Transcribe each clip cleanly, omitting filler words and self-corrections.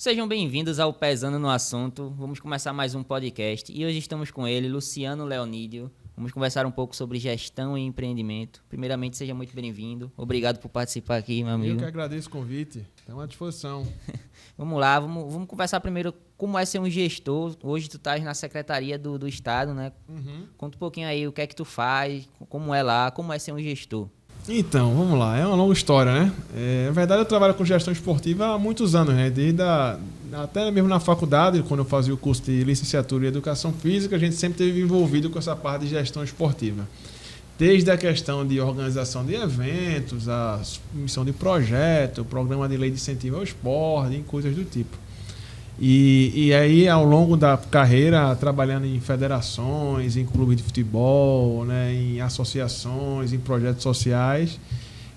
Sejam bem-vindos ao Pesando no Assunto. Vamos começar mais um podcast e hoje estamos com ele, Luciano Leonídio. Vamos conversar um pouco sobre gestão e empreendimento. Primeiramente, seja muito bem-vindo. Obrigado por participar aqui, meu amigo. Eu que agradeço o convite. Estamos à disposição. Vamos lá, vamos conversar primeiro como é ser um gestor. Hoje tu estás na Secretaria do Estado, né? Conta um pouquinho aí o que é que tu faz, como é lá, como é ser um gestor. Então, vamos lá. É uma longa história, né? Na verdade, eu trabalho com gestão esportiva há muitos anos, né? Até mesmo na faculdade, quando eu fazia o curso de licenciatura em Educação Física, a gente sempre esteve envolvido com essa parte de gestão esportiva. Desde a questão de organização de eventos, a submissão de projeto, programa de lei de incentivo ao esporte, e coisas do tipo. E aí, ao longo da carreira, trabalhando em federações, em clubes de futebol, né, em associações, em projetos sociais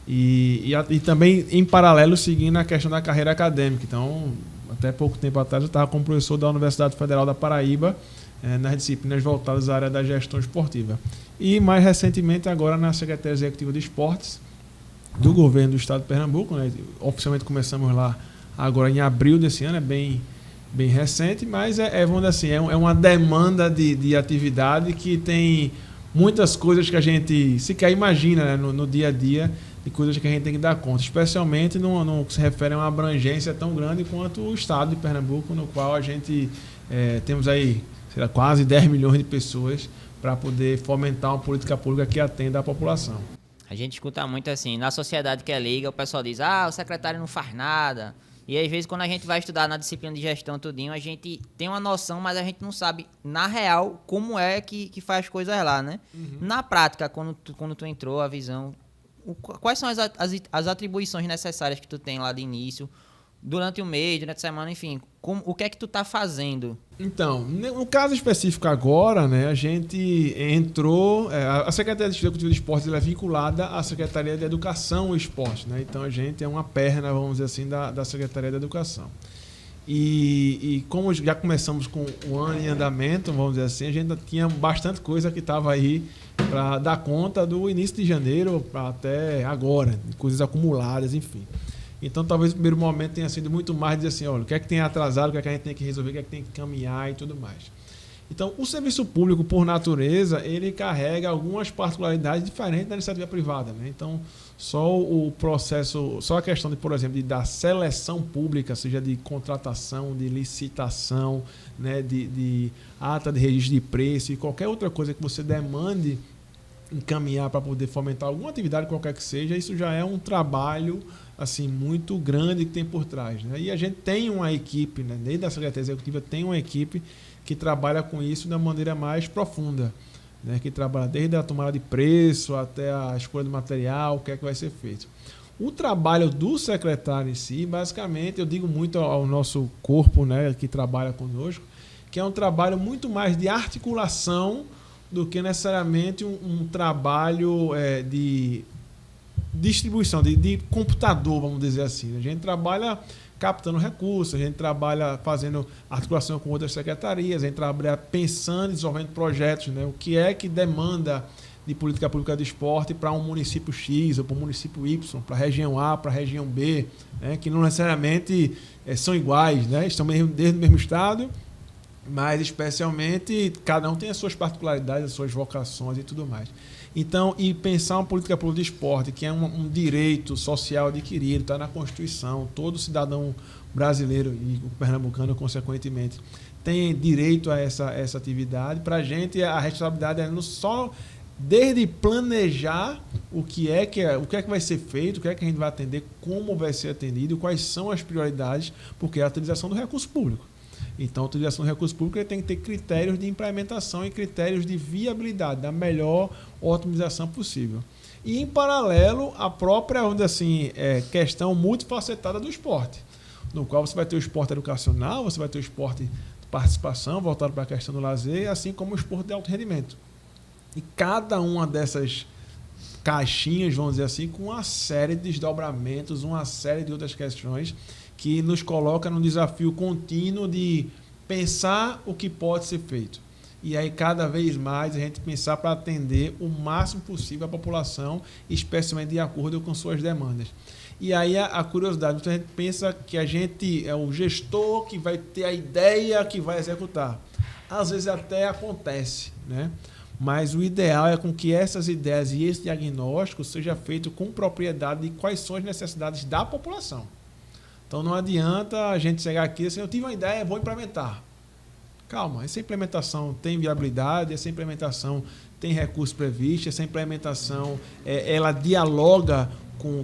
e também, em paralelo, seguindo a questão da carreira acadêmica. Então, até pouco tempo atrás, eu estava como professor da Universidade Federal da Paraíba, nas disciplinas voltadas à área da gestão esportiva. E, mais recentemente, agora na Secretaria Executiva de Esportes do Governo do Estado de Pernambuco. Né, oficialmente começamos lá agora em abril desse ano, é bem recente, mas vamos dizer assim, é uma demanda de atividade que tem muitas coisas que a gente sequer imagina, né, no dia a dia, de coisas que a gente tem que dar conta, especialmente no que se refere a uma abrangência tão grande quanto o estado de Pernambuco, no qual a gente temos aí quase 10 milhões de pessoas para poder fomentar uma política pública que atenda à população. A gente escuta muito assim, na sociedade que é leiga, o pessoal diz, o secretário não faz nada. E às vezes quando a gente vai estudar na disciplina de gestão tudinho, a gente tem uma noção, mas a gente não sabe, na real, como é que faz coisas lá, né? Na prática, quando tu entrou, a visão, quais são as atribuições necessárias que tu tem lá de início, durante o mês, durante a semana, enfim, o que é que tu tá fazendo? Então, no caso específico agora, né, a gente entrou... a Secretaria Executiva de Esportes é vinculada à Secretaria de Educação e Esporte. Né? Então, a gente é uma perna, vamos dizer assim, da Secretaria de Educação. E como já começamos com um ano em andamento, vamos dizer assim, a gente tinha bastante coisa que estava aí para dar conta do início de janeiro até agora, coisas acumuladas, enfim. Então, talvez o primeiro momento tenha sido muito mais dizer assim, olha, o que é que tem atrasado, o que é que a gente tem que resolver, o que é que tem que caminhar e tudo mais. Então, o serviço público, por natureza, ele carrega algumas particularidades diferentes da iniciativa privada. Né? Então, só o processo, só a questão, por exemplo, da seleção pública, seja de contratação, de licitação, né, de ata de registro de preço e qualquer outra coisa que você demande encaminhar para poder fomentar alguma atividade qualquer que seja, isso já é um trabalho assim muito grande que tem por trás. Né? E a gente tem uma equipe, né, desde a Secretaria Executiva tem uma equipe que trabalha com isso da maneira mais profunda, né, que trabalha desde a tomada de preço até a escolha do material, o que é que vai ser feito. O trabalho do secretário em si, basicamente, eu digo muito ao nosso corpo, né, que trabalha conosco, que é um trabalho muito mais de articulação do que necessariamente um trabalho de distribuição, de computador, vamos dizer assim. A gente trabalha captando recursos, a gente trabalha fazendo articulação com outras secretarias, a gente trabalha pensando e desenvolvendo projetos, né? O que é que demanda de política pública de esporte para um município X ou para um município Y, para a região A, para a região B, né? Que não necessariamente são iguais, né? Estão desde o mesmo estado, mas especialmente cada um tem as suas particularidades, as suas vocações e tudo mais. Então, e pensar uma política pública de esporte, que é um direito social adquirido, está na Constituição, todo cidadão brasileiro e o pernambucano, consequentemente, tem direito a essa atividade. Para a gente, a responsabilidade é não só desde planejar o que é que vai ser feito, o que é que a gente vai atender, como vai ser atendido, quais são as prioridades, porque é a utilização do recurso público. Então, a utilização do recurso público tem que ter critérios de implementação e critérios de viabilidade, da melhor otimização possível. E, em paralelo, a própria, vamos dizer assim, questão multifacetada do esporte, no qual você vai ter o esporte educacional, você vai ter o esporte de participação, voltado para a questão do lazer, assim como o esporte de alto rendimento. E cada uma dessas caixinhas, vamos dizer assim, com uma série de desdobramentos, uma série de outras questões que nos coloca num desafio contínuo de pensar o que pode ser feito e aí cada vez mais a gente pensar para atender o máximo possível a população, especialmente de acordo com suas demandas. E aí a curiosidade, então a gente pensa que a gente é o gestor que vai ter a ideia que vai executar. Às vezes até acontece, né? Mas o ideal é com que essas ideias e esse diagnóstico seja feito com propriedade de quais são as necessidades da população. Então não adianta a gente chegar aqui assim, eu tive uma ideia, vou implementar. Calma, essa implementação tem viabilidade, essa implementação tem recursos previstos, essa implementação ela dialoga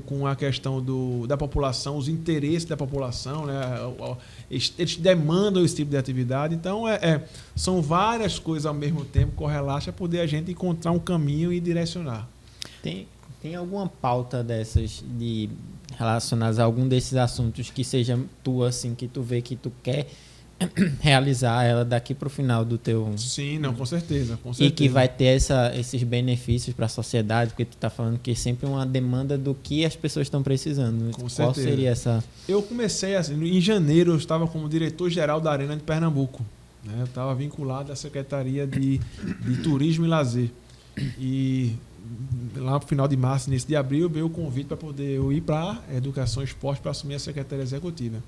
com a questão da população, os interesses da população, né? Eles demandam esse tipo de atividade. Então, são várias coisas ao mesmo tempo correlatas para poder a gente encontrar um caminho e direcionar. Tem alguma pauta dessas relacionadas a algum desses assuntos que seja tua, assim, que tu vê que tu quer realizar ela daqui para o final do teu... Sim, não, com certeza. E que vai ter esses benefícios para a sociedade, porque tu está falando que é sempre uma demanda do que as pessoas estão precisando. Com Qual certeza. seria essa... Eu comecei assim, em janeiro eu estava como diretor-geral da Arena de Pernambuco, né? Eu estava vinculado à Secretaria de Turismo e Lazer. E lá no final de março, início de abril, veio o convite para poder eu ir para a Educação e Esporte para assumir a Secretaria Executiva.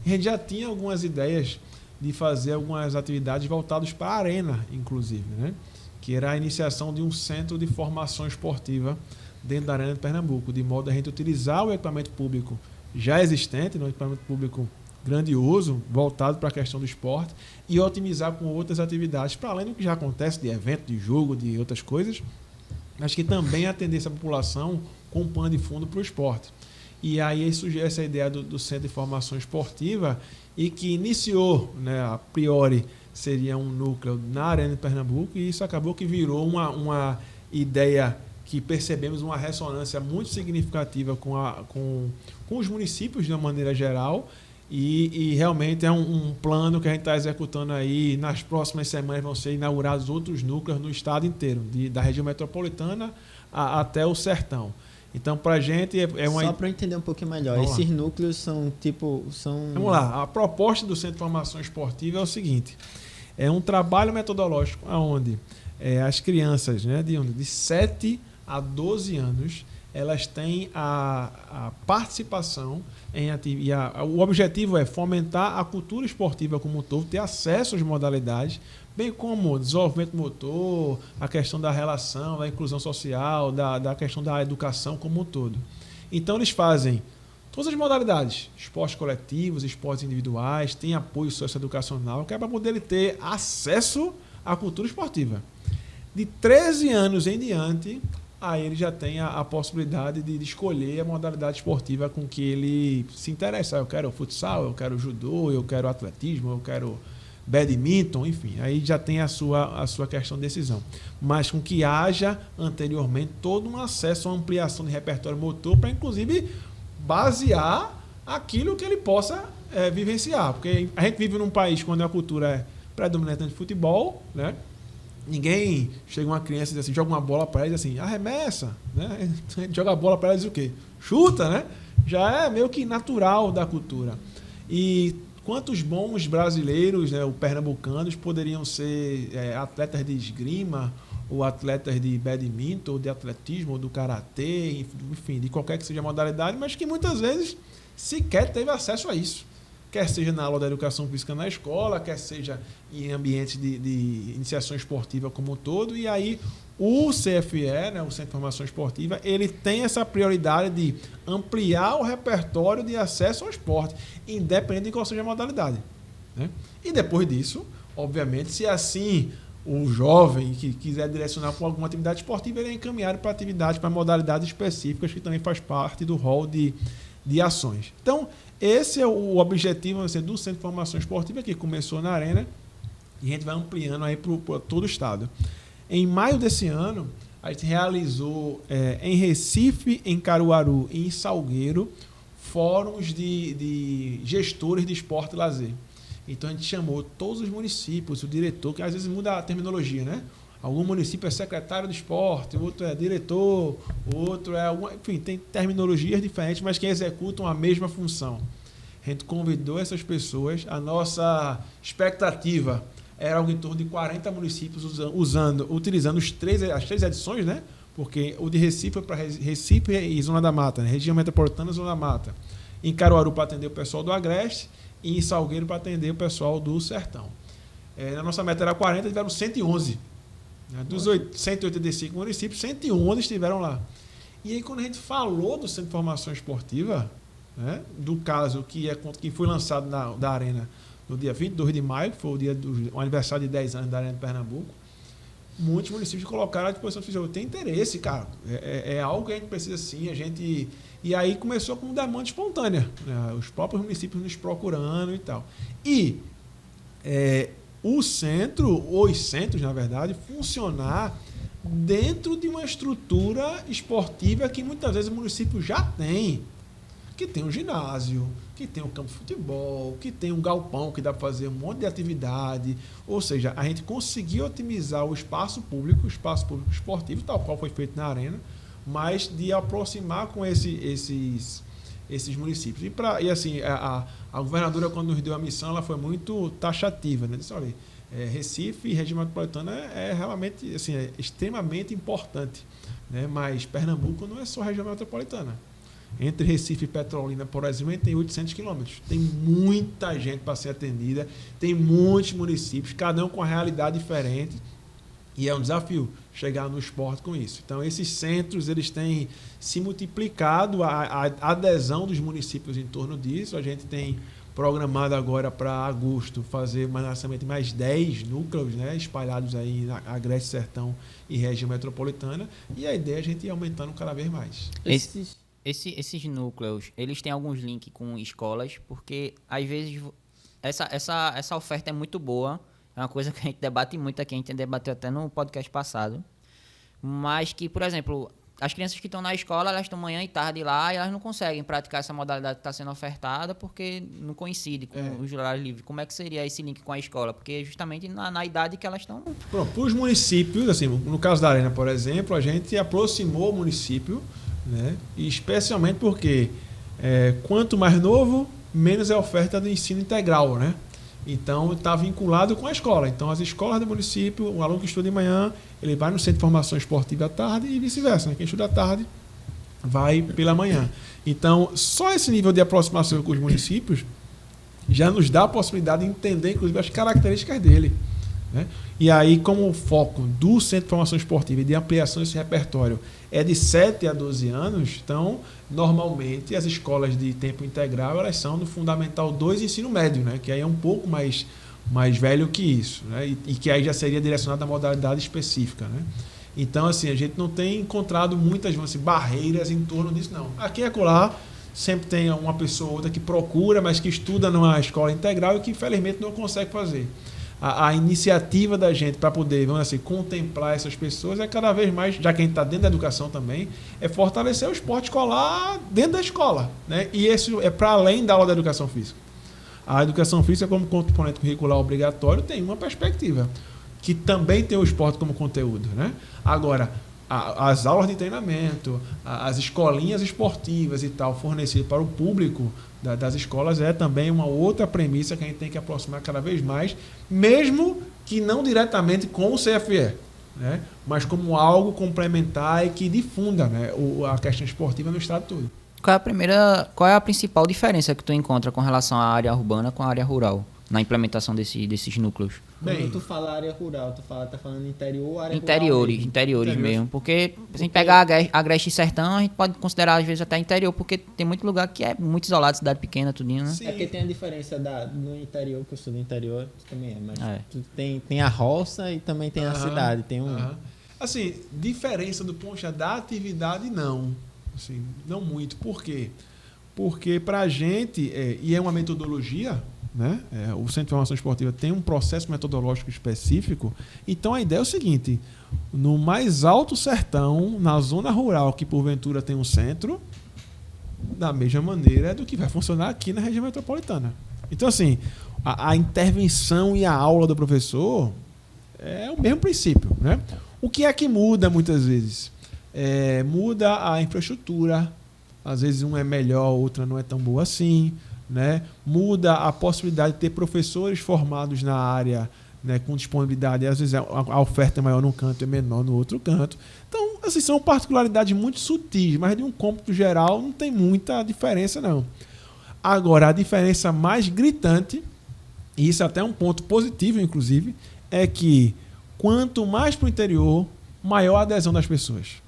E a gente já tinha algumas ideias de fazer algumas atividades voltadas para a Arena, inclusive, né? Que era a iniciação de um centro de formação esportiva dentro da Arena de Pernambuco, de modo a gente utilizar o equipamento público já existente, um equipamento público grandioso, voltado para a questão do esporte, e otimizar com outras atividades, para além do que já acontece de evento, de jogo, de outras coisas, mas que também atender essa população com um pano de fundo para o esporte. E aí surgiu essa ideia do Centro de Formação Esportiva, e que iniciou, né, a priori, seria um núcleo na Arena de Pernambuco, e isso acabou que virou uma ideia que percebemos uma ressonância muito significativa com os municípios de uma maneira geral, e realmente é um plano que a gente está executando aí. Nas próximas semanas vão ser inaugurados outros núcleos no estado inteiro, da região metropolitana até o sertão. Então, para a gente é uma... Só para eu entender um pouquinho melhor, esses núcleos são tipo... Vamos lá, a proposta do Centro de Formação Esportiva é o seguinte, é um trabalho metodológico onde as crianças, né, de 7 a 12 anos, elas têm a participação em atividade. O objetivo é fomentar a cultura esportiva como um todo, ter acesso às modalidades, bem como desenvolvimento motor, a questão da relação, da inclusão social, da questão da educação como um todo. Então, eles fazem todas as modalidades, esportes coletivos, esportes individuais, tem apoio socioeducacional, que é para poder ter acesso à cultura esportiva. De 13 anos em diante, aí ele já tem a possibilidade de escolher a modalidade esportiva com que ele se interessa. Eu quero futsal, eu quero judô, eu quero atletismo, eu quero badminton, enfim, aí já tem a sua questão de decisão. Mas com que haja anteriormente todo um acesso, uma ampliação de repertório motor para, inclusive, basear aquilo que ele possa vivenciar. Porque a gente vive num país onde a cultura é predominante de futebol, né? Ninguém chega uma criança e diz assim, joga uma bola para ela e diz assim, arremessa, né? A gente joga a bola para ela e diz o quê? Chuta, né? Já é meio que natural da cultura. E quantos bons brasileiros, né, ou pernambucanos, poderiam ser atletas de esgrima, ou atletas de badminton, ou de atletismo, ou do karatê, enfim, de qualquer que seja a modalidade, mas que muitas vezes sequer teve acesso a isso. Quer seja na aula da educação física na escola, quer seja em ambientes de iniciação esportiva como um todo. E aí o CFE, né, o Centro de Formação Esportiva, ele tem essa prioridade de ampliar o repertório de acesso ao esporte, independente de qual seja a modalidade, né? E depois disso, obviamente, se assim o jovem que quiser direcionar para alguma atividade esportiva, ele é encaminhado para atividades, para modalidades específicas, que também faz parte do rol de ações. Então, esse é o objetivo do Centro de Formação Esportiva, que começou na Arena, e a gente vai ampliando aí para todo o estado. Em maio desse ano, a gente realizou em Recife, em Caruaru e em Salgueiro, fóruns de gestores de esporte e lazer. Então, a gente chamou todos os municípios, o diretor, que às vezes muda a terminologia, né? Algum município é secretário de esporte, outro é diretor, outro é... Enfim, tem terminologias diferentes, mas que executam a mesma função. A gente convidou essas pessoas. A nossa expectativa era algo em torno de 40 municípios utilizando as três edições, né? Porque o de Recife foi para Recife e Zona da Mata, né? Região Metropolitana e Zona da Mata. Em Caruaru para atender o pessoal do Agreste e em Salgueiro para atender o pessoal do Sertão. Na nossa meta era 40, tiveram 111. Né? Dos 185 municípios, 111 estiveram lá. E aí, quando a gente falou do Centro de Formação Esportiva, né, do caso que foi lançado da Arena no dia 22 de maio, que foi o aniversário de 10 anos da Arena de Pernambuco, muitos municípios colocaram à disposição do fiscal. Tem interesse, cara. É algo que a gente precisa sim. E aí começou com demanda espontânea. Né? Os próprios municípios nos procurando e tal. E os centros, na verdade, funcionar dentro de uma estrutura esportiva que muitas vezes o município já tem. Que tem um ginásio, que tem um campo de futebol, que tem um galpão que dá para fazer um monte de atividade. Ou seja, a gente conseguiu otimizar o espaço público esportivo, tal qual foi feito na Arena, mas de aproximar com esses municípios. E assim, a governadora, quando nos deu a missão, ela foi muito taxativa, né? Disse, olha, Recife e região metropolitana realmente assim, extremamente importante, né? Mas Pernambuco não é só região metropolitana. Entre Recife e Petrolina, por exemplo, tem 800 quilômetros. Tem muita gente para ser atendida, tem muitos municípios, cada um com uma realidade diferente. E é um desafio chegar no esporte com isso. Então, esses centros eles têm se multiplicado, a adesão dos municípios em torno disso. A gente tem programado agora para agosto fazer mais lançamento de mais 10 núcleos, né, espalhados aí na Agreste, Sertão e região metropolitana. E a ideia é a gente ir aumentando cada vez mais. Esses núcleos, eles têm alguns links com escolas, porque às vezes essa oferta é muito boa, é uma coisa que a gente debate muito aqui, a gente debateu até no podcast passado, mas que, por exemplo, as crianças que estão na escola, elas estão manhã e tarde lá e elas não conseguem praticar essa modalidade que está sendo ofertada porque não coincide com os horários livres. Como é que seria esse link com a escola? Porque é justamente na idade que elas estão... Para os municípios, assim, no caso da Arena, por exemplo, a gente aproximou o município, né? E especialmente porque quanto mais novo, menos é oferta de ensino integral, né? Então está vinculado com a escola. Então as escolas do município, o aluno que estuda de manhã, ele vai no centro de formação esportiva à tarde e vice-versa, né? Quem estuda à tarde vai pela manhã. Então só esse nível de aproximação com os municípios já nos dá a possibilidade de entender, inclusive, as características dele, né? E aí, como o foco do Centro de Formação Esportiva e de ampliação desse repertório é de 7 a 12 anos, então, normalmente, as escolas de tempo integral elas são no Fundamental 2 e ensino médio, né? Que aí é um pouco mais velho que isso, né? E que aí já seria direcionado à modalidade específica, né? Então, assim, a gente não tem encontrado muitas barreiras em torno disso, não. Aqui e acolá, sempre tem uma pessoa ou outra que procura, mas que estuda numa escola integral e que, infelizmente, não consegue fazer. A iniciativa da gente para poder, vamos assim, contemplar essas pessoas é cada vez mais, já que a gente está dentro da educação também, é fortalecer o esporte escolar dentro da escola, né? E isso é para além da aula da educação física. A educação física, como componente curricular obrigatório, tem uma perspectiva, que também tem o esporte como conteúdo, né? Agora, as aulas de treinamento, as escolinhas esportivas e tal, fornecidas para o público das escolas, é também uma outra premissa que a gente tem que aproximar cada vez mais, mesmo que não diretamente com o CFE, né? Mas como algo complementar e que difunda, né, a questão esportiva no estado todo. Qual é a principal diferença que tu encontra com relação à área urbana com a área rural na implementação desses núcleos? Quando tu fala área rural, tá falando interior ou área interiores, rural? Interiores mesmo. Porque se a gente pegar Agreste e Sertão, a gente pode considerar às vezes até interior, porque tem muito lugar que é muito isolado, cidade pequena, tudinho, né? Sim. É porque tem a diferença no interior, que eu sou do interior, também é, mas tu tem a roça e também tem a cidade. Tem Assim, diferença do ponto de vista da atividade, não. Assim, não muito. Por quê? Porque pra gente, e é uma metodologia, né? O Centro de Formação Esportiva tem um processo metodológico específico. Então a ideia é o seguinte: no mais alto sertão, na zona rural, que porventura tem um centro, da mesma maneira do que vai funcionar aqui na região metropolitana. Então, assim, a intervenção e a aula do professor é o mesmo princípio, né? O que é que muda muitas vezes? Muda a infraestrutura. Às vezes uma é melhor, outra não é tão boa assim, né? Muda a possibilidade de ter professores formados na área, né, com disponibilidade, às vezes a oferta é maior num canto e menor no outro canto. Então, assim, são particularidades muito sutis, mas de um cômputo geral não tem muita diferença, não. Agora, a diferença mais gritante, e isso até é um ponto positivo, inclusive, é que quanto mais para o interior, maior a adesão das pessoas.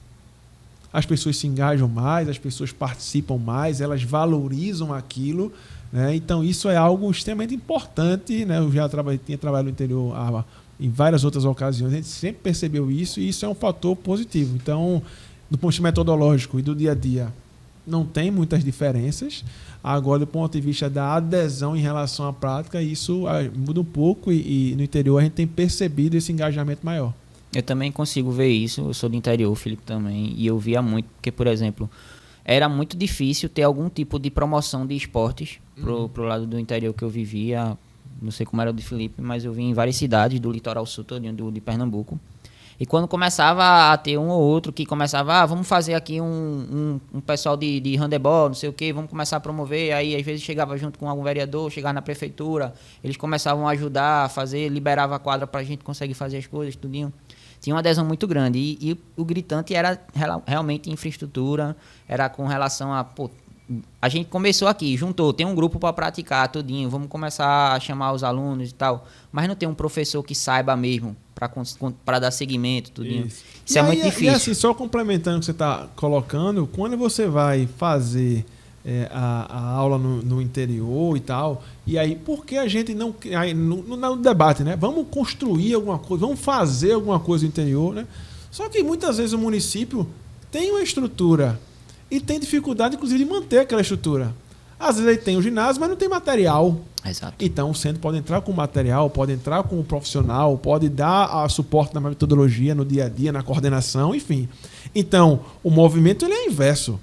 As pessoas se engajam mais, as pessoas participam mais, elas valorizam aquilo, né? Então, isso é algo extremamente importante, né? Eu já tinha trabalhado no interior em várias outras ocasiões, a gente sempre percebeu isso e isso é um fator positivo. Então, do ponto de vista metodológico e do dia a dia, não tem muitas diferenças. Agora, do ponto de vista da adesão em relação à prática, isso muda um pouco e no interior a gente tem percebido esse engajamento maior. Eu também consigo ver isso, eu sou do interior, o Felipe também, e eu via muito, porque, por exemplo, era muito difícil ter algum tipo de promoção de esportes pro lado do interior que eu vivia, não sei como era o de Felipe, mas eu vim em várias cidades do litoral sul todinho de Pernambuco, e quando começava a ter um ou outro que começava, vamos fazer aqui um pessoal de handebol, não sei o que, vamos começar a promover, aí às vezes chegava junto com algum vereador, chegava na prefeitura, eles começavam a ajudar a fazer, liberava a quadra pra gente conseguir fazer as coisas, tudinho. Tinha uma adesão muito grande e o gritante era realmente infraestrutura, era com relação a, pô, a gente começou aqui, juntou, tem um grupo para praticar tudinho, vamos começar a chamar os alunos e tal, mas não tem um professor que saiba mesmo para dar seguimento, tudinho. Isso é muito difícil. E assim, só complementando o que você está colocando, quando você vai fazer a aula no interior e tal, e aí, por que a gente não... Aí, no debate, né? Vamos construir alguma coisa, vamos fazer alguma coisa no interior, né? Só que muitas vezes o município tem uma estrutura e tem dificuldade, inclusive, de manter aquela estrutura. Às vezes ele tem o ginásio, mas não tem material. Exato. Então o centro pode entrar com material, pode entrar com o profissional, pode dar suporte na metodologia, no dia a dia, na coordenação, enfim. Então, o movimento ele é inverso.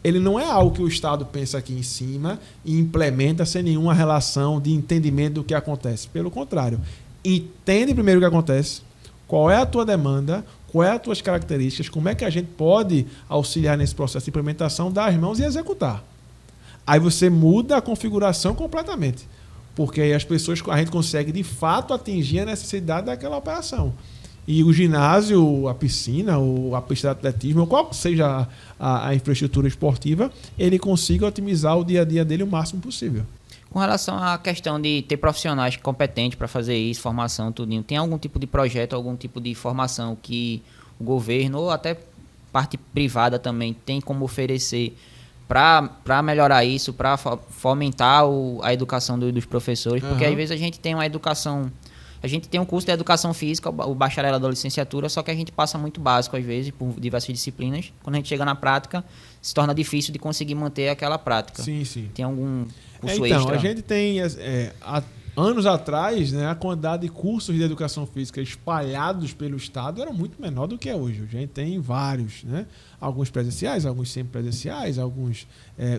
Ele não é algo que o Estado pensa aqui em cima e implementa sem nenhuma relação de entendimento do que acontece. Pelo contrário, entende primeiro o que acontece, qual é a tua demanda, quais são as tuas características, como é que a gente pode auxiliar nesse processo de implementação, dar as mãos e executar. Aí você muda a configuração completamente, porque aí a gente consegue de fato atingir a necessidade daquela operação. E o ginásio, a piscina, ou a pista de atletismo, ou qual seja a infraestrutura esportiva, ele consiga otimizar o dia a dia dele o máximo possível. Com relação à questão de ter profissionais competentes para fazer isso, formação, tudinho, tem algum tipo de projeto, algum tipo de formação que o governo ou até parte privada também tem como oferecer para melhorar isso, para fomentar a educação dos professores? Porque às vezes a gente tem uma educação... A gente tem um curso de educação física, o bacharelado da licenciatura, só que a gente passa muito básico, às vezes, por diversas disciplinas. Quando a gente chega na prática, se torna difícil de conseguir manter aquela prática. Sim, sim. Tem algum curso então, extra? A gente tem, anos atrás, né, a quantidade de cursos de educação física espalhados pelo Estado era muito menor do que é hoje. A gente tem vários, né? Alguns presenciais, alguns semipresenciais, alguns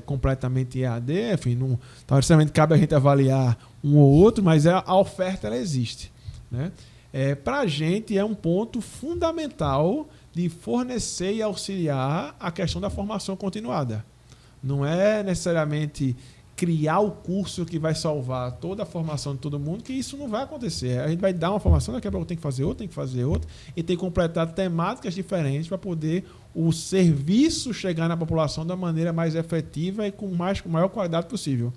completamente EAD, enfim, não necessariamente cabe a gente avaliar um ou outro, mas a oferta ela existe, né? Para a gente é um ponto fundamental de fornecer e auxiliar a questão da formação continuada. Não é necessariamente criar o curso que vai salvar toda a formação de todo mundo, que isso não vai acontecer. A gente vai dar uma formação, daqui a pouco tem que fazer outra, e tem que completar temáticas diferentes para poder o serviço chegar na população da maneira mais efetiva e com maior qualidade possível.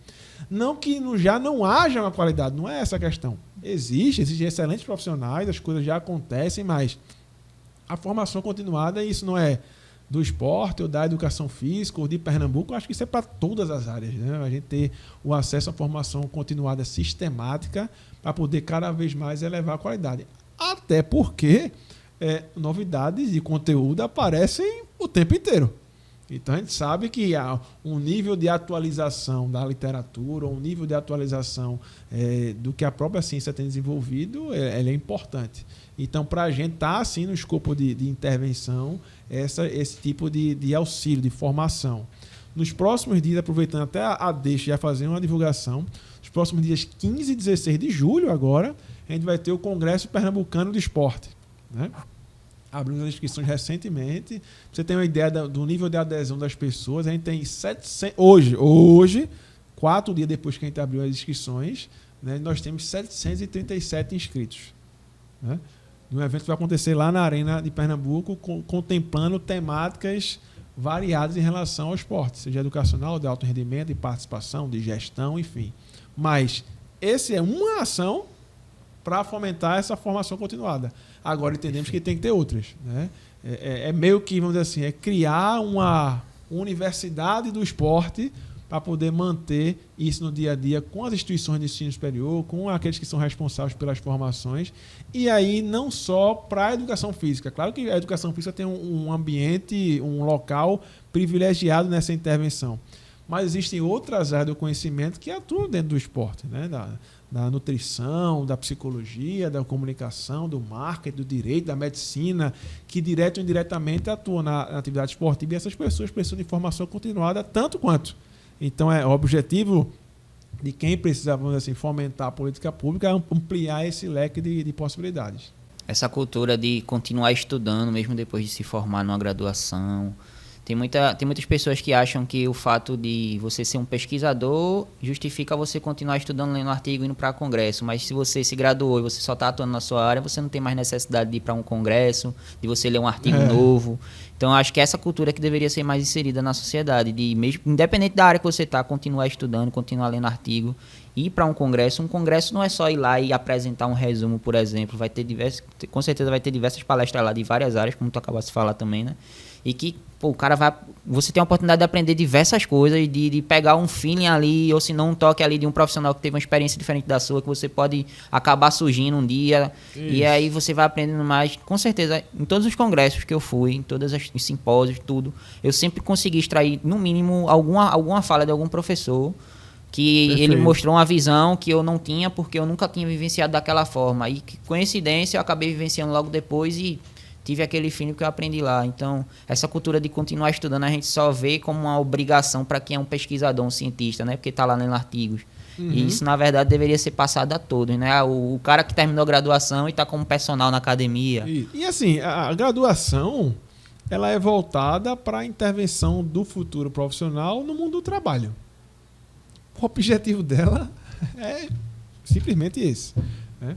Não que já não haja uma qualidade, não é essa a questão. Existem excelentes profissionais, as coisas já acontecem, mas a formação continuada, isso não é do esporte ou da educação física ou de Pernambuco, eu acho que isso é para todas as áreas, né? A gente ter o acesso à formação continuada sistemática para poder cada vez mais elevar a qualidade. Até porque novidades de conteúdo aparecem o tempo inteiro. Então a gente sabe que um nível de atualização da literatura, um nível de atualização do que a própria ciência tem desenvolvido, ele é importante. Então, para a gente estar assim no escopo de intervenção, esse tipo de auxílio, de formação. Nos próximos dias, aproveitando até a deixa já fazer uma divulgação, nos próximos dias 15 e 16 de julho agora, a gente vai ter o Congresso Pernambucano de Esporte, né? Abrimos as inscrições recentemente. Pra você ter uma ideia do nível de adesão das pessoas, a gente tem 700... Hoje, 4 dias depois que a gente abriu as inscrições, né, nós temos 737 inscritos. né? De um evento que vai acontecer lá na Arena de Pernambuco, contemplando temáticas variadas em relação ao esporte, seja educacional, de alto rendimento, de participação, de gestão, enfim. Mas esse é uma ação para fomentar essa formação continuada. Agora entendemos que tem que ter outras, né? É meio que, vamos dizer assim, é criar uma universidade do esporte para poder manter isso no dia a dia com as instituições de ensino superior, com aqueles que são responsáveis pelas formações, e aí não só para a educação física. Claro que a educação física tem um ambiente, um local privilegiado nessa intervenção, mas existem outras áreas do conhecimento que atuam dentro do esporte, né? Da nutrição, da psicologia, da comunicação, do marketing, do direito, da medicina, que direto ou indiretamente atuam na atividade esportiva, e essas pessoas precisam de formação continuada tanto quanto. Então, o objetivo de quem precisa, vamos dizer assim, fomentar a política pública é ampliar esse leque de possibilidades. Essa cultura de continuar estudando, mesmo depois de se formar numa graduação. Tem muitas pessoas que acham que o fato de você ser um pesquisador justifica você continuar estudando, lendo artigo, indo para congresso. Mas se você se graduou e você só está atuando na sua área, você não tem mais necessidade de ir para um congresso, de você ler um artigo novo. Então, acho que essa cultura que deveria ser mais inserida na sociedade, de mesmo, independente da área que você está, continuar estudando, continuar lendo artigo, ir para um congresso. Um congresso não é só ir lá e apresentar um resumo, por exemplo. Com certeza vai ter diversas palestras lá de várias áreas, como tu acabaste de falar também, né? E que, o cara você tem a oportunidade de aprender diversas coisas, de pegar um feeling ali, ou se não um toque ali de um profissional que teve uma experiência diferente da sua, que você pode acabar surgindo um dia. Isso. E aí você vai aprendendo mais. Com certeza, em todos os congressos que eu fui, em todos os simpósios, tudo, eu sempre consegui extrair, no mínimo, alguma fala de algum professor que Perfeito. Ele mostrou uma visão que eu não tinha, porque eu nunca tinha vivenciado daquela forma. E, coincidência, eu acabei vivenciando logo depois e tive aquele feeling que eu aprendi lá. Então, essa cultura de continuar estudando, a gente só vê como uma obrigação para quem é um pesquisador, um cientista, né? Porque está lá lendo artigos. Uhum. E isso, na verdade, deveria ser passado a todos, né? O cara que terminou a graduação e está como personal na academia. E assim, a graduação, ela é voltada para a intervenção do futuro profissional no mundo do trabalho. O objetivo dela é simplesmente esse, né?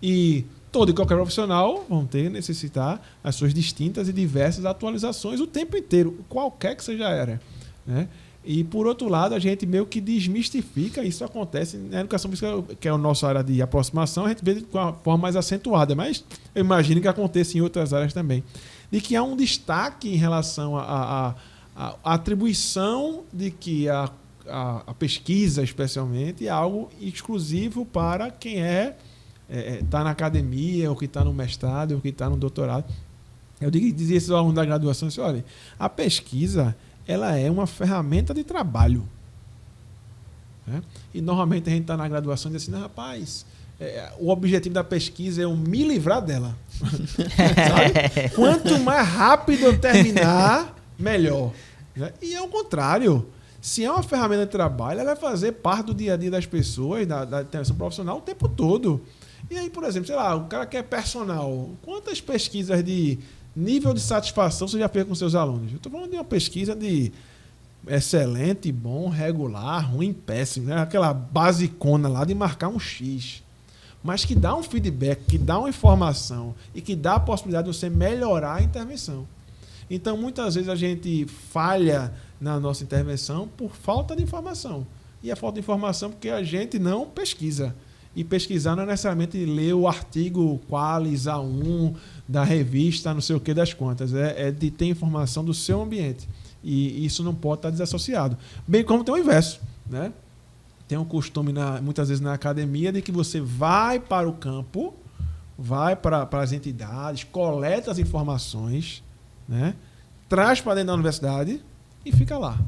E todo e qualquer profissional vão necessitar as suas distintas e diversas atualizações o tempo inteiro, qualquer que seja a área, né? E, por outro lado, a gente meio que desmistifica, isso acontece na educação física, que é a nossa área de aproximação, a gente vê de uma forma mais acentuada, mas eu imagino que aconteça em outras áreas também, de que há um destaque em relação à atribuição de que a pesquisa, especialmente, é algo exclusivo para quem está na academia, ou que está no mestrado, ou que está no doutorado. Eu dizia esses alunos da graduação, assim, olha, a pesquisa ela é uma ferramenta de trabalho, né? E normalmente a gente está na graduação e diz assim, rapaz, o objetivo da pesquisa é eu me livrar dela. Sabe? Quanto mais rápido eu terminar, melhor, né? E é o contrário. Se é uma ferramenta de trabalho, ela vai fazer parte do dia a dia das pessoas, da intervenção profissional o tempo todo. E aí, por exemplo, sei lá, o cara que é personal, quantas pesquisas de nível de satisfação você já fez com seus alunos? Eu estou falando de uma pesquisa de excelente, bom, regular, ruim, péssimo, né? Aquela basicona lá de marcar um X. Mas que dá um feedback, que dá uma informação e que dá a possibilidade de você melhorar a intervenção. Então, muitas vezes a gente falha na nossa intervenção por falta de informação. E a falta de informação porque a gente não pesquisa. E pesquisar não é necessariamente ler o artigo Qualis A1 da revista, não sei o que das contas. É de ter informação do seu ambiente. E isso não pode estar desassociado. Bem como tem o inverso, né? Tem um costume, muitas vezes na academia, de que você vai para o campo, vai para as entidades, coleta as informações, né? Traz para dentro da universidade e fica lá.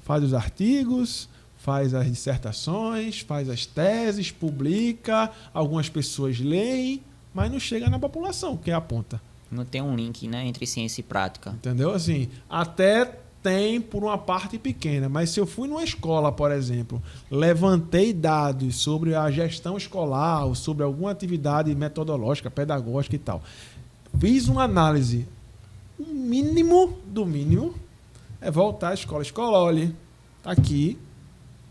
Faz os artigos, faz as dissertações, faz as teses, publica, algumas pessoas leem, mas não chega na população, que é a ponta. Não tem um link, né, entre ciência e prática. Entendeu? Assim, até tem por uma parte pequena, mas se eu fui numa escola, por exemplo, levantei dados sobre a gestão escolar, ou sobre alguma atividade metodológica, pedagógica e tal, fiz uma análise, o mínimo do mínimo é voltar à escola. Escola, olha, tá aqui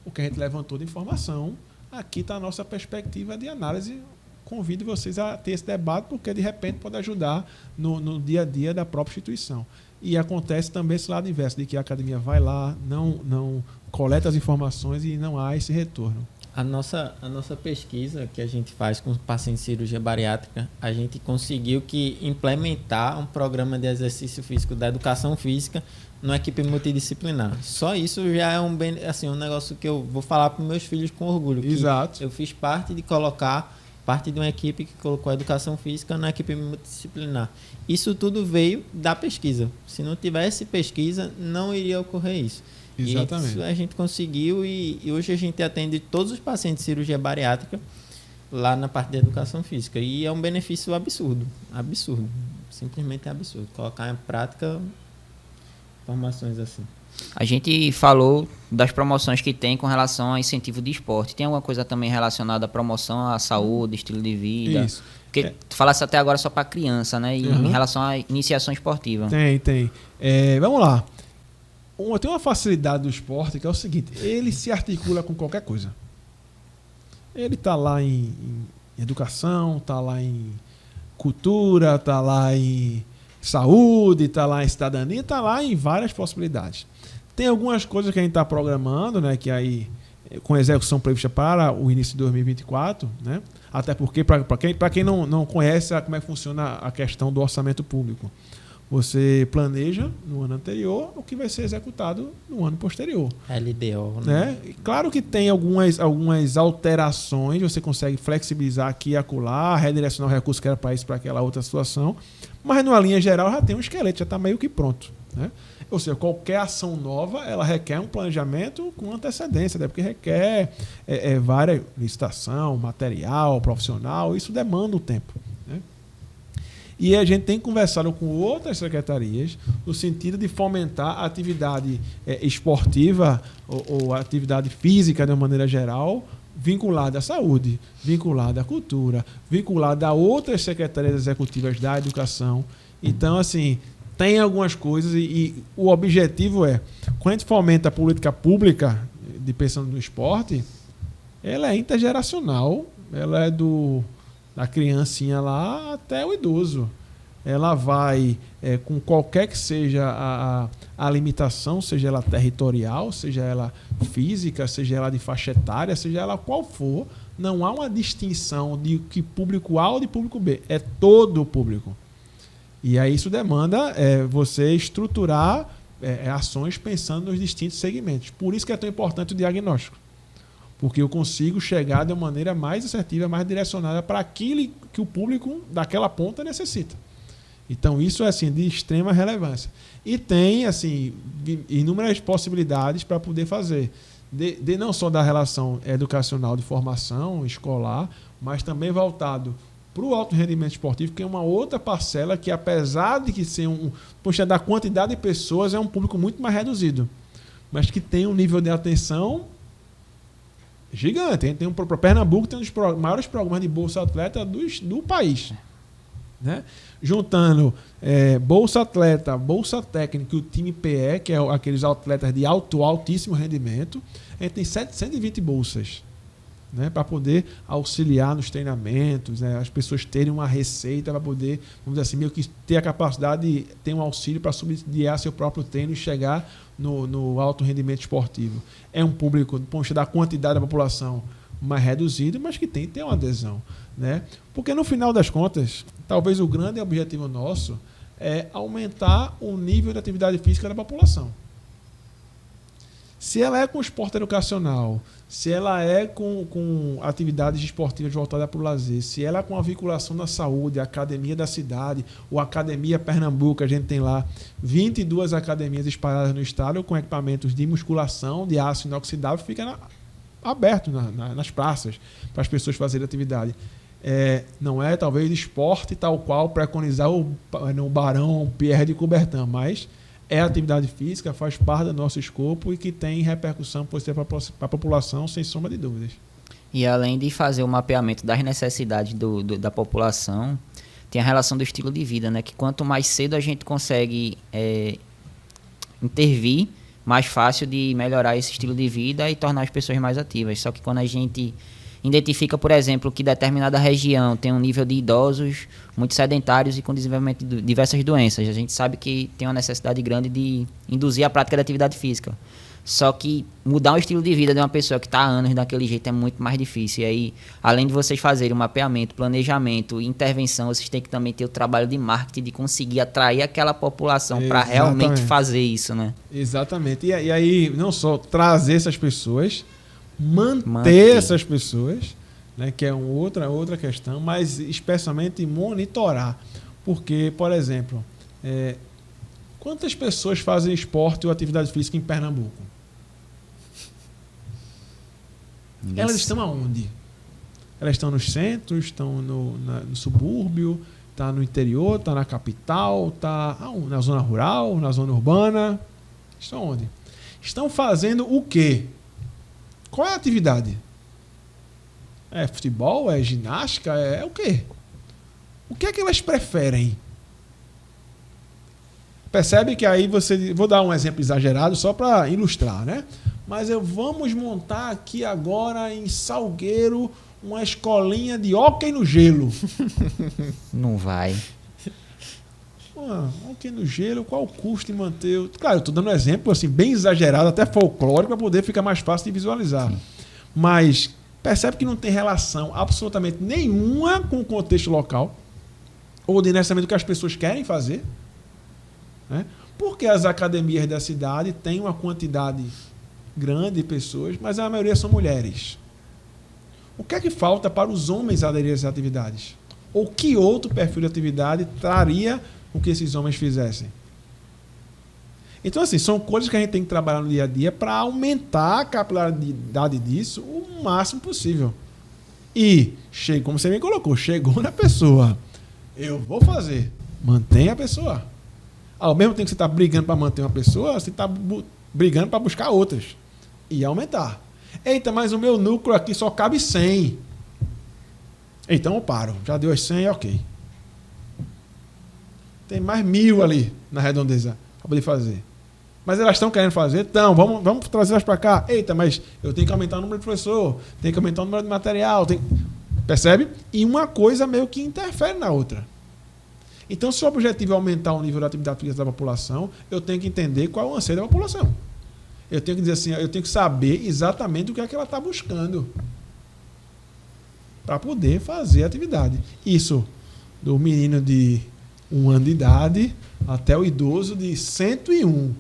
o que a gente levantou de informação, aqui está a nossa perspectiva de análise convido vocês a ter esse debate, porque de repente pode ajudar no dia a dia da própria instituição. E acontece também esse lado inverso, de que a academia vai lá, não coleta as informações e não há esse retorno. A nossa pesquisa que a gente faz com pacientes de cirurgia bariátrica, a gente conseguiu implementar um programa de exercício físico da educação física numa equipe multidisciplinar. Só isso já é um negócio que eu vou falar para meus filhos com orgulho. Exato. Eu fiz parte de uma equipe que colocou a educação física na equipe multidisciplinar. Isso tudo veio da pesquisa. Se não tivesse pesquisa, não iria ocorrer isso. Exatamente. E isso a gente conseguiu e hoje a gente atende todos os pacientes de cirurgia bariátrica lá na parte de educação física. E é um benefício absurdo. Absurdo. Simplesmente absurdo. Colocar em prática informações assim. A gente falou das promoções que tem com relação a incentivo de esporte. Tem alguma coisa também relacionada à promoção à saúde, estilo de vida? Isso. Porque tu falasse até agora só para criança, né? E em relação à iniciação esportiva. Tem. Vamos lá. Tem uma facilidade do esporte que é o seguinte: ele se articula com qualquer coisa. Ele está lá em educação, está lá em cultura, está lá em saúde, está lá em cidadania, está lá em várias possibilidades. Tem algumas coisas que a gente está programando, né, que aí com execução prevista para o início de 2024, né? Até porque, para quem não conhece como é que funciona a questão do orçamento público, você planeja no ano anterior o que vai ser executado no ano posterior. LDO, né? Claro que tem algumas alterações, você consegue flexibilizar aqui e acolá, redirecionar o recurso que era para isso, para aquela outra situação, mas numa linha geral já tem um esqueleto, já está meio que pronto. Né? Ou seja, qualquer ação nova, ela requer um planejamento com antecedência, né? Porque requer várias licitação, material, profissional, isso demanda um tempo. Né? E a gente tem conversado com outras secretarias no sentido de fomentar a atividade esportiva ou atividade física de uma maneira geral, vinculada à saúde, vinculada à cultura, vinculada a outras secretarias executivas da educação. Então, assim, tem algumas coisas e o objetivo quando a gente fomenta a política pública de pensando no esporte, ela é intergeracional, ela é da criancinha lá até o idoso. Ela vai, com qualquer que seja a limitação, seja ela territorial, seja ela física, seja ela de faixa etária, seja ela qual for, não há uma distinção de que público A ou de público B. É todo o público. E aí isso demanda você estruturar ações pensando nos distintos segmentos. Por isso que é tão importante o diagnóstico. Porque eu consigo chegar de uma maneira mais assertiva, mais direcionada para aquilo que o público daquela ponta necessita. Então, isso é assim, de extrema relevância. E tem assim, inúmeras possibilidades para poder fazer. De não só da relação educacional de formação escolar, mas também voltado para o alto rendimento esportivo, que é uma outra parcela que, apesar de que ser da quantidade de pessoas, é um público muito mais reduzido. Mas que tem um nível de atenção gigante. Pernambuco tem um dos maiores programas de Bolsa Atleta do país. Né? Juntando Bolsa Atleta, Bolsa Técnica e o time PE, que é aqueles atletas de altíssimo rendimento, a gente tem 720 bolsas, né, para poder auxiliar nos treinamentos, né, as pessoas terem uma receita para poder, vamos dizer assim, meio que ter a capacidade de ter um auxílio para subsidiar seu próprio treino e chegar no alto rendimento esportivo. É um público, da quantidade da população mais reduzido, mas que tem que ter uma adesão. Né? Porque no final das contas, talvez o grande objetivo nosso é aumentar o nível de atividade física da população. Se ela é com esporte educacional, se ela é com atividades esportivas voltadas para o lazer, se ela é com a vinculação da saúde, a academia da cidade, ou a academia Pernambuco, a gente tem lá 22 academias espalhadas no estado com equipamentos de musculação, de aço inoxidável, fica aberto nas praças para as pessoas fazerem atividade. Não é talvez esporte tal qual preconizar o Barão Pierre de Coubertin, mas é atividade física, faz parte do nosso escopo e que tem repercussão positiva para a população, sem sombra de dúvidas. E além de fazer o mapeamento das necessidades da população, tem a relação do estilo de vida, né? Que quanto mais cedo a gente consegue intervir, mais fácil de melhorar esse estilo de vida e tornar as pessoas mais ativas. Só que quando a gente identifica, por exemplo, que determinada região tem um nível de idosos muito sedentários e com desenvolvimento de diversas doenças. A gente sabe que tem uma necessidade grande de induzir a prática da atividade física. Só que mudar o estilo de vida de uma pessoa que está há anos daquele jeito é muito mais difícil. E aí, além de vocês fazerem o mapeamento, planejamento e intervenção, vocês têm que também ter o trabalho de marketing, de conseguir atrair aquela população para realmente fazer isso, né? Exatamente. E aí, não só trazer essas pessoas, manter essas pessoas, né, que é outra questão, mas especialmente monitorar. Porque, por exemplo, quantas pessoas fazem esporte ou atividade física em Pernambuco? Elas estão aonde? Elas estão nos centros, estão no subúrbio, está no interior, está na capital, está na zona rural, na zona urbana. Estão onde? Estão fazendo o quê? Qual é a atividade? É futebol? É ginástica? É o quê? O que é que elas preferem? Percebe que aí você... Vou dar um exemplo exagerado só para ilustrar, né? Mas vamos montar aqui agora em Salgueiro uma escolinha de hóquei no gelo. Não vai. Hóquei no gelo, qual o custo de manter... Claro, eu estou dando um exemplo assim, bem exagerado, até folclórico, para poder ficar mais fácil de visualizar. Sim. Mas percebe que não tem relação absolutamente nenhuma com o contexto local ou necessariamente o que as pessoas querem fazer. Né? Porque as academias da cidade têm uma quantidade grande de pessoas, mas a maioria são mulheres. O que é que falta para os homens aderirem a essas atividades? Ou que outro perfil de atividade traria o que esses homens fizessem? Então, assim, são coisas que a gente tem que trabalhar no dia a dia para aumentar a capilaridade disso o máximo possível. E, como você me colocou, chegou na pessoa. Eu vou fazer. Mantenha a pessoa. Ao mesmo tempo que você está brigando para manter uma pessoa, você está brigando para buscar outras. E aumentar. Eita, mas o meu núcleo aqui só cabe 100. Então eu paro. Já deu as 100, ok. Tem mais 1000 ali na redondeza para poder fazer. Mas elas estão querendo fazer? Então, vamos trazer elas para cá. Eita, mas eu tenho que aumentar o número de professor, tenho que aumentar o número de material. Percebe? E uma coisa meio que interfere na outra. Então, se o objetivo é aumentar o nível de atividade física da população, eu tenho que entender qual é o anseio da população. Eu tenho que dizer assim, eu tenho que saber exatamente o que é que ela está buscando para poder fazer a atividade. Isso do menino de 1 ano de idade até o idoso de 101,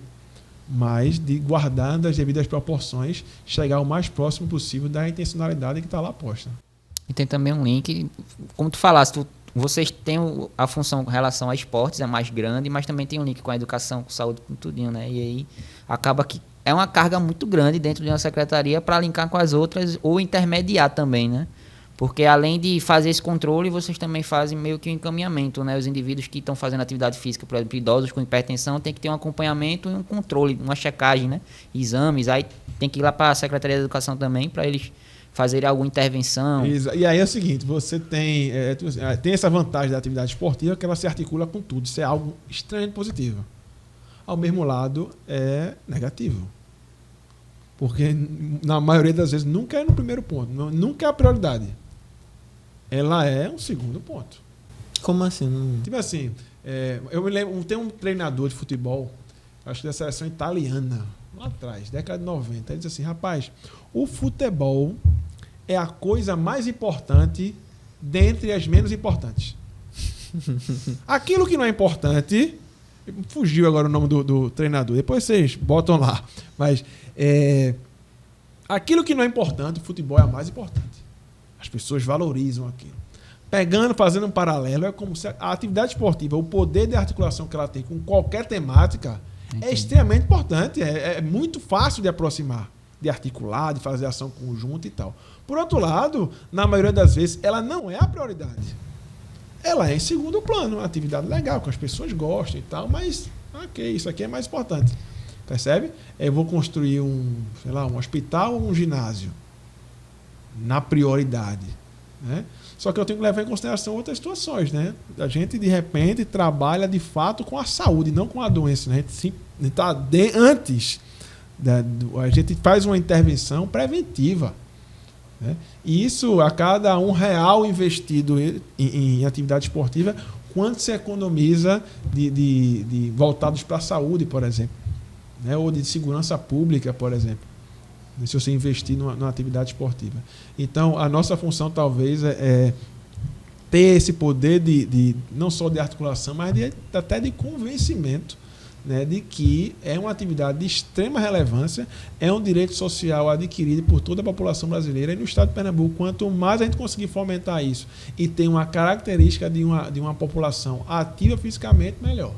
mas de guardar das devidas proporções, chegar o mais próximo possível da intencionalidade que está lá posta. E tem também um link, como tu falaste, vocês têm a função com relação a esportes, é mais grande, mas também tem um link com a educação, com saúde, com tudinho, né? E aí acaba que é uma carga muito grande dentro de uma secretaria para linkar com as outras ou intermediar também, né? Porque além de fazer esse controle, vocês também fazem meio que um encaminhamento, né? Os indivíduos que estão fazendo atividade física, por exemplo, idosos com hipertensão, tem que ter um acompanhamento e um controle, uma checagem, né? Exames, aí tem que ir lá para a Secretaria de Educação também para eles fazerem alguma intervenção. E aí é o seguinte, você tem essa vantagem da atividade esportiva que ela se articula com tudo. Isso é algo extremamente positivo. Ao mesmo lado, é negativo. Porque, na maioria das vezes, nunca é no primeiro ponto. Nunca é a prioridade. Ela é um segundo ponto. Como assim? Tipo assim, eu me lembro, tem um treinador de futebol, acho que da seleção italiana, lá atrás, década de 90. Ele disse assim, rapaz, o futebol é a coisa mais importante dentre as menos importantes. Aquilo que não é importante, fugiu agora o nome do treinador, depois vocês botam lá, mas aquilo que não é importante, o futebol é a mais importante. As pessoas valorizam aquilo. Fazendo um paralelo, é como se a atividade esportiva, o poder de articulação que ela tem com qualquer temática, é extremamente importante, é muito fácil de aproximar, de articular, de fazer ação conjunta e tal. Por outro lado, na maioria das vezes, ela não é a prioridade. Ela é em segundo plano, uma atividade legal, que as pessoas gostam e tal, mas, ok, isso aqui é mais importante. Percebe? Eu vou construir um hospital ou um ginásio na prioridade, né? Só que eu tenho que levar em consideração outras situações, né? A gente, de repente, trabalha de fato com a saúde, não com a doença, né? A gente faz uma intervenção preventiva. né? E isso, a cada R$ 1 investido em atividade esportiva, quanto se economiza de voltados para a saúde, por exemplo, né? Ou de segurança pública, por exemplo, se você investir numa atividade esportiva. Então, a nossa função talvez é ter esse poder não só de articulação, mas até de convencimento, né, de que é uma atividade de extrema relevância, é um direito social adquirido por toda a população brasileira. E no estado de Pernambuco, quanto mais a gente conseguir fomentar isso e ter uma característica de uma população ativa fisicamente, melhor.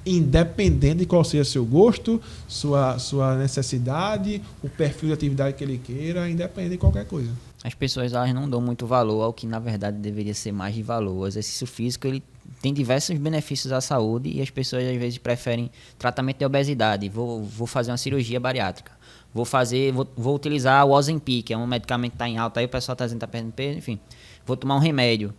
Independente de qual seja seu gosto, sua necessidade, o perfil de atividade que ele queira, independente de qualquer coisa. As pessoas elas não dão muito valor ao que na verdade deveria ser mais de valor. O exercício físico ele tem diversos benefícios à saúde e as pessoas às vezes preferem tratamento de obesidade. Vou fazer uma cirurgia bariátrica. Vou utilizar o Ozempic, é um medicamento que está em alta, aí o pessoal está dizendo que está perdendo peso, enfim. Vou tomar um remédio.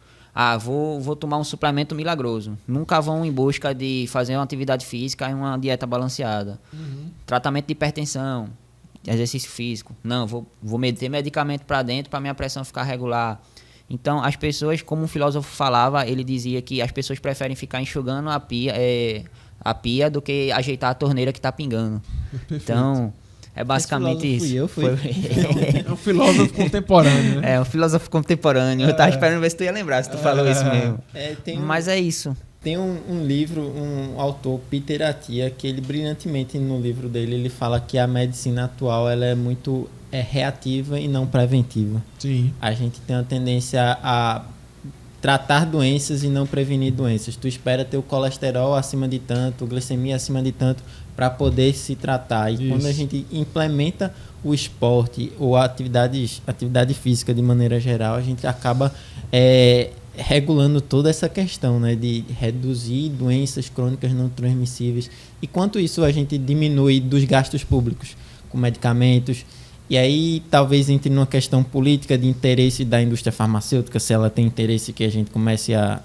Vou tomar um suplemento milagroso. Nunca vão em busca de fazer uma atividade física e uma dieta balanceada. Tratamento de hipertensão, exercício físico. Não, vou meter medicamento para dentro para minha pressão ficar regular. Então, as pessoas, como um filósofo falava, ele dizia que as pessoas preferem ficar enxugando a pia do que ajeitar a torneira que está pingando. Perfeito. Então, é basicamente isso. Fui. É um filósofo contemporâneo, né? É um filósofo contemporâneo. Eu estava esperando ver se tu ia lembrar, se tu falou isso mesmo. Mas é isso. Tem um livro, um autor, Peter Attia, que ele brilhantemente no livro dele, ele fala que a medicina atual ela é muito reativa e não preventiva. Sim. A gente tem uma tendência a tratar doenças e não prevenir doenças. Tu espera ter o colesterol acima de tanto, glicemia acima de tanto, para poder se tratar. E quando a gente implementa o esporte ou a atividade física de maneira geral, a gente acaba regulando toda essa questão, né, de reduzir doenças crônicas não transmissíveis. E quanto isso a gente diminui dos gastos públicos com medicamentos. E aí talvez entre numa questão política de interesse da indústria farmacêutica, se ela tem interesse que a gente comece a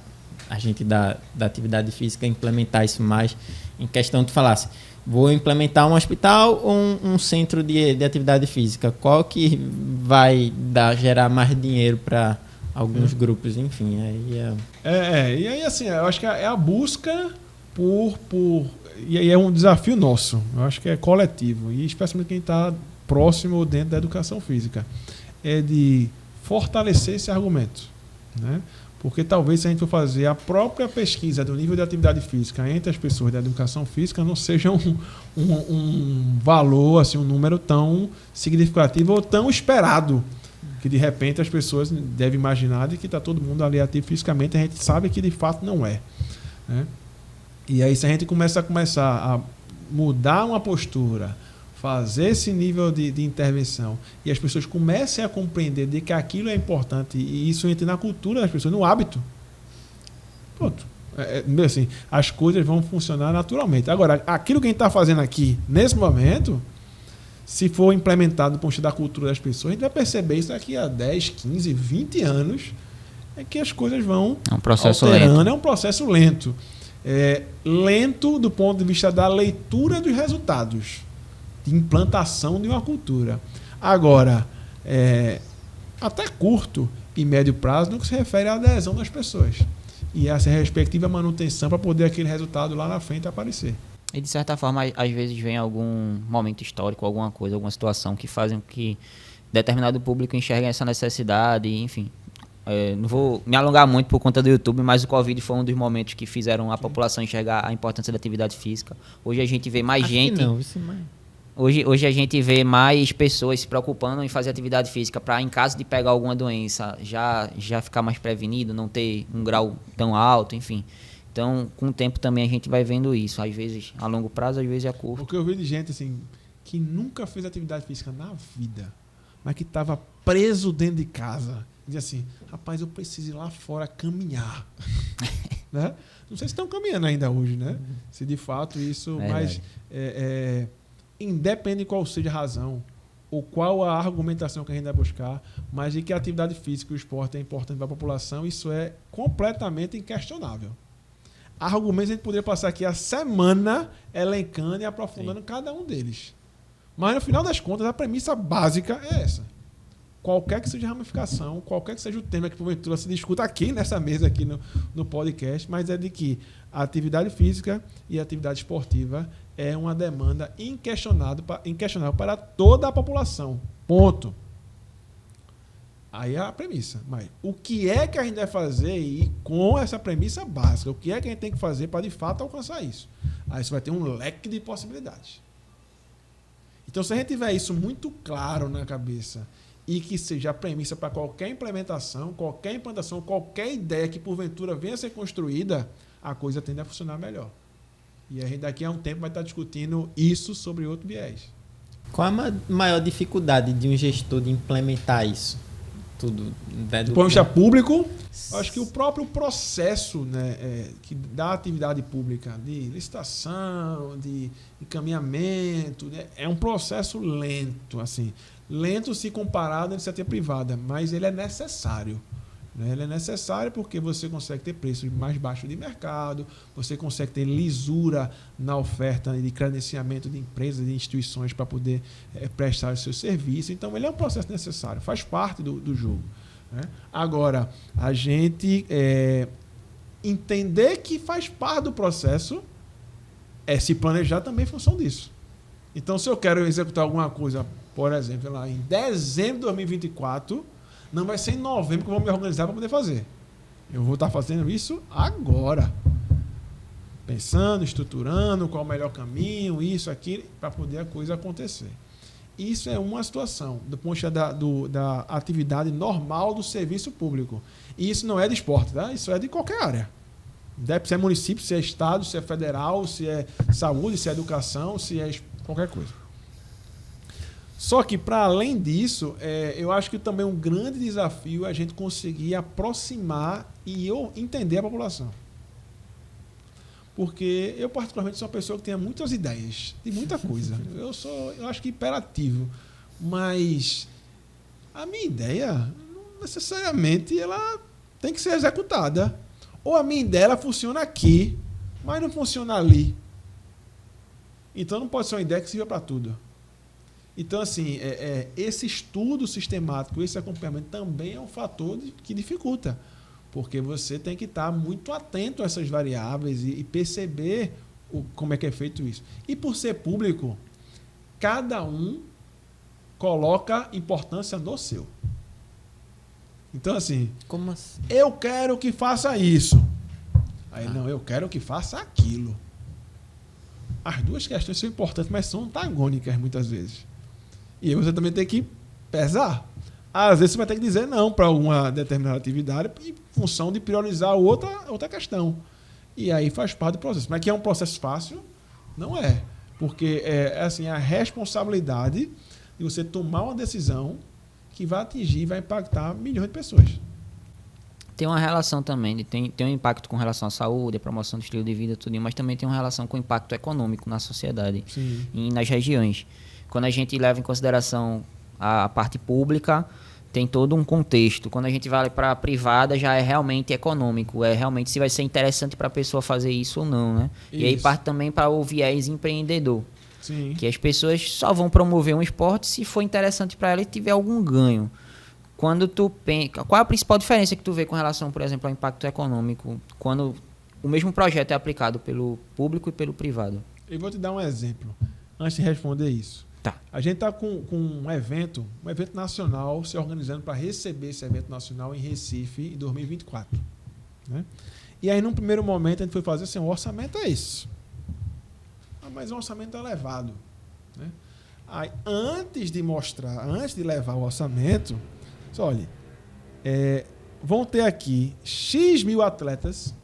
gente da atividade física implementar isso mais. Em questão tu falasse, vou implementar um hospital ou um centro de atividade física, qual que vai gerar mais dinheiro para alguns grupos, enfim. Aí E aí, assim, eu acho que é a busca e aí é um desafio nosso, eu acho que é coletivo, e especialmente quem está próximo ou dentro da educação física, é de fortalecer esse argumento, né? Porque talvez se a gente for fazer a própria pesquisa do nível de atividade física entre as pessoas da educação física, não seja um valor, assim, um número tão significativo ou tão esperado, que de repente as pessoas devem imaginar de que está todo mundo ali ativo fisicamente, a gente sabe que de fato não é, né? E aí se a gente começar a mudar uma postura, fazer esse nível de intervenção e as pessoas comecem a compreender de que aquilo é importante e isso entra na cultura das pessoas, no hábito, pronto. Assim, as coisas vão funcionar naturalmente. Agora, aquilo que a gente está fazendo aqui, nesse momento, se for implementado do ponto de vista da cultura das pessoas, a gente vai perceber isso daqui a 10, 15, 20 anos, é que as coisas vão É um processo alterando. lento. É um processo lento. Lento do ponto de vista da leitura dos resultados, de implantação de uma cultura. Agora, até curto e médio prazo no que se refere à adesão das pessoas e essa respectiva manutenção para poder aquele resultado lá na frente aparecer. E de certa forma, às vezes vem algum momento histórico, alguma coisa, alguma situação que fazem com que determinado público enxergue essa necessidade, enfim. Não vou me alongar muito por conta do YouTube, mas o Covid foi um dos momentos que fizeram a população enxergar a importância da atividade física. Hoje a gente vê mais gente... Hoje a gente vê mais pessoas se preocupando em fazer atividade física para, em caso de pegar alguma doença, já ficar mais prevenido, não ter um grau tão alto, enfim. Então, com o tempo também a gente vai vendo isso. Às vezes a longo prazo, às vezes a curto. Porque eu vi de gente assim, que nunca fez atividade física na vida, mas que estava preso dentro de casa. Dizia assim, rapaz, eu preciso ir lá fora caminhar. Né? Não sei se estão caminhando ainda hoje, né? Se de fato isso... Mas independe de qual seja a razão ou qual a argumentação que a gente vai buscar, mas de que a atividade física e o esporte é importante para a população, isso é completamente inquestionável. Argumentos a gente poderia passar aqui a semana elencando e aprofundando cada um deles. Mas, no final das contas, a premissa básica é essa. qualquer que seja a ramificação, qualquer que seja o tema que porventura se discuta aqui nessa mesa, aqui no podcast, mas é de que a atividade física e a atividade esportiva é uma demanda inquestionável para toda a população. Ponto. Aí é a premissa. Mas o que é que a gente vai fazer e com essa premissa básica? O que é que a gente tem que fazer para, de fato, alcançar isso? Aí você vai ter um leque de possibilidades. Então, se a gente tiver isso muito claro na cabeça e que seja a premissa para qualquer implementação, qualquer ideia que, porventura, venha a ser construída, a coisa tende a funcionar melhor. E a gente daqui a um tempo vai estar discutindo isso sobre outro viés. Qual a maior dificuldade de um gestor de implementar isso? Tudo. Do ponto de vista público, eu acho que o próprio processo, né, da atividade pública, de licitação, de encaminhamento, né, é um processo lento, assim, lento se comparado à iniciativa privada, mas ele é necessário. Né? Ele é necessário porque você consegue ter preços mais baixos de mercado, você consegue ter lisura na oferta de credenciamento de empresas, de instituições para poder prestar o seu serviço. Então, ele é um processo necessário, faz parte do jogo. Né? Agora, a gente entender que faz parte do processo é se planejar também em função disso. Então, se eu quero executar alguma coisa, por exemplo, lá em dezembro de 2024, não vai ser em novembro que eu vou me organizar para poder fazer. Eu vou estar fazendo isso agora. Pensando, estruturando qual é o melhor caminho, isso, aquilo, para poder a coisa acontecer. Isso é uma situação, do ponto de vista da atividade normal do serviço público. E isso não é de esporte, tá? Isso é de qualquer área. Deve ser município, se é estado, se é federal, se é saúde, se é educação, se é qualquer coisa. Só que, para além disso, eu acho que também um grande desafio é a gente conseguir aproximar e entender a população. Porque eu, particularmente, sou uma pessoa que tem muitas ideias de muita coisa. Eu acho que hiperativo. Mas a minha ideia, não necessariamente, ela tem que ser executada. Ou a minha ideia ela funciona aqui, mas não funciona ali. Então, não pode ser uma ideia que sirva para tudo. Então, assim, esse estudo sistemático, esse acompanhamento também é um fator que dificulta, porque você tem que estar muito atento a essas variáveis e perceber como é que é feito isso. E por ser público, cada um coloca importância no seu. Então, assim, como assim? Eu quero que faça isso. Aí, não, eu quero que faça aquilo. As duas questões são importantes, mas são antagônicas muitas vezes. E aí você também tem que pesar. Às vezes você vai ter que dizer não para alguma determinada atividade em função de priorizar outra questão. E aí faz parte do processo. Mas que é um processo fácil? Não é. Porque é assim, a responsabilidade de você tomar uma decisão que vai atingir, vai impactar milhões de pessoas. Tem uma relação também, tem um impacto com relação à saúde, a promoção do estilo de vida, tudo, mas também tem uma relação com o impacto econômico na sociedade. Sim. E nas regiões. Quando a gente leva em consideração a parte pública, tem todo um contexto. Quando a gente vai para a privada, já é realmente econômico. É realmente se vai ser interessante para a pessoa fazer isso ou não, né? Isso. E aí parte também para o viés empreendedor. Sim. Que as pessoas só vão promover um esporte se for interessante para ela e tiver algum ganho. Quando tu pensa, qual é a principal diferença que tu vê com relação, por exemplo, ao impacto econômico, quando o mesmo projeto é aplicado pelo público e pelo privado? Eu vou te dar um exemplo, antes de responder isso. Tá. A gente está com um evento nacional se organizando para receber esse evento nacional em Recife em 2024. Né? E aí, num primeiro momento, a gente foi fazer assim, o orçamento é esse. Mas o orçamento é elevado. Né? Aí, antes de levar o orçamento, olha, vão ter aqui X mil atletas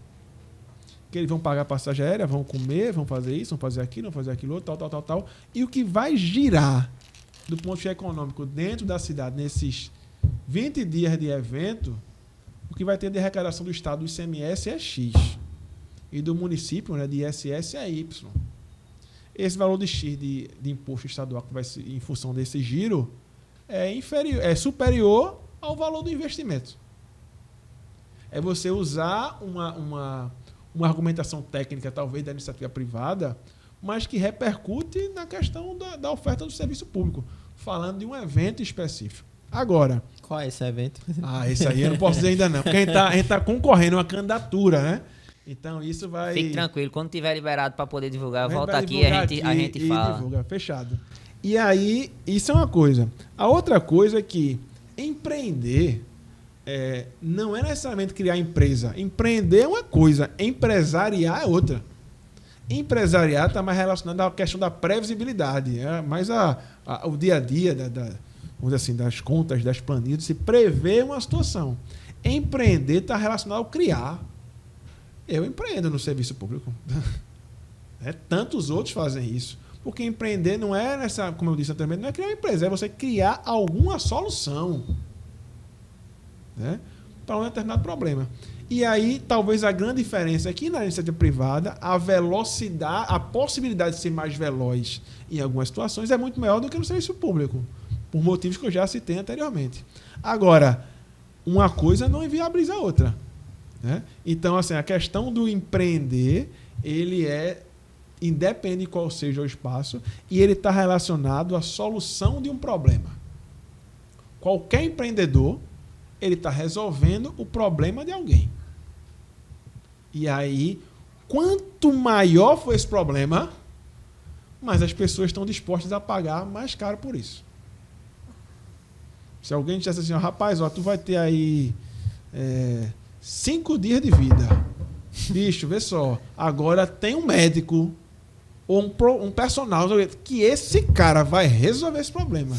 que eles vão pagar passagem aérea, vão comer, vão fazer isso, vão fazer aquilo, outro, tal. E o que vai girar do ponto de vista econômico dentro da cidade nesses 20 dias de evento, o que vai ter de arrecadação do Estado do ICMS é X. E do município, né, de ISS é Y. Esse valor de X de imposto estadual que vai ser em função desse giro é superior ao valor do investimento. É você usar uma argumentação técnica, talvez, da iniciativa privada, mas que repercute na questão da oferta do serviço público, falando de um evento específico. Agora, Qual é esse evento? esse aí eu não posso dizer ainda não, porque a gente tá concorrendo a uma candidatura, né? Então isso vai... Fique tranquilo, quando tiver liberado para poder divulgar, volta vai aqui e divulgar a gente fala. Divulga, fechado. E aí, isso é uma coisa. A outra coisa é que empreender não é necessariamente criar empresa. Empreender é uma coisa, empresariar é outra. Empresariar está mais relacionado à questão da previsibilidade, mais o dia a dia vamos dizer assim, das contas, das planilhas, se prever uma situação. Empreender está relacionado ao criar. Eu empreendo no serviço público. Tantos outros fazem isso. Porque empreender não é como eu disse anteriormente, não é criar uma empresa, é você criar alguma solução, né, para um determinado problema. E aí, talvez a grande diferença é que na iniciativa privada, a velocidade, a possibilidade de ser mais veloz em algumas situações é muito maior do que no serviço público, por motivos que eu já citei anteriormente. Agora, uma coisa não inviabiliza a outra, né? Então, assim, a questão do empreender, ele independe de qual seja o espaço, e ele está relacionado à solução de um problema. Qualquer empreendedor, ele está resolvendo o problema de alguém. E aí, quanto maior for esse problema, mais as pessoas estão dispostas a pagar mais caro por isso. Se alguém dissesse assim, rapaz, tu vai ter aí 5 dias de vida. Bicho, vê só, agora tem um médico ou um personal que esse cara vai resolver esse problema.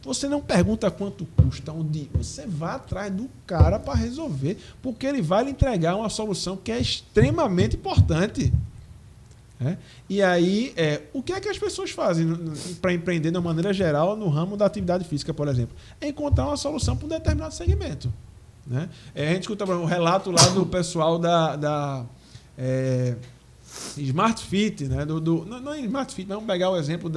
Você não pergunta quanto custa, onde você vai atrás do cara para resolver, porque ele vai lhe entregar uma solução que é extremamente importante. E aí, o que é que as pessoas fazem para empreender de uma maneira geral no ramo da atividade física, por exemplo? É encontrar uma solução para um determinado segmento. Né? A gente escuta um relato lá do pessoal da Smart Fit, né? Não é Smart Fit, mas vamos pegar o exemplo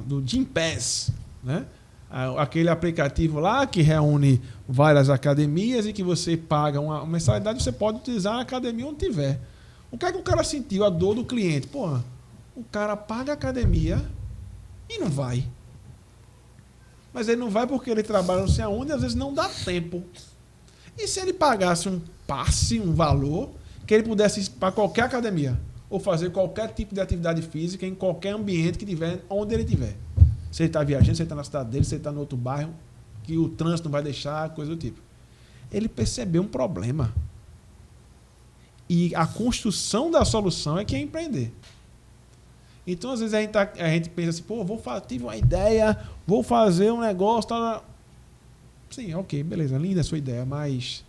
do Gym Pass, né? Aquele aplicativo lá que reúne várias academias e que você paga uma mensalidade, você pode utilizar a academia onde tiver. O que é que o cara sentiu? A dor do cliente. Pô, o cara paga a academia e não vai. Mas ele não vai porque ele trabalha não sei aonde e às vezes não dá tempo. E se ele pagasse um passe, um valor, que ele pudesse ir para qualquer academia ou fazer qualquer tipo de atividade física em qualquer ambiente que tiver, onde ele tiver. Se ele está viajando, se ele está na cidade dele, se ele está no outro bairro, que o trânsito não vai deixar, coisa do tipo. Ele percebeu um problema. E a construção da solução é que é empreender. Então, às vezes, a gente pensa assim, pô, tive uma ideia, vou fazer um negócio. Tá. Sim, ok, beleza, linda a sua ideia, mas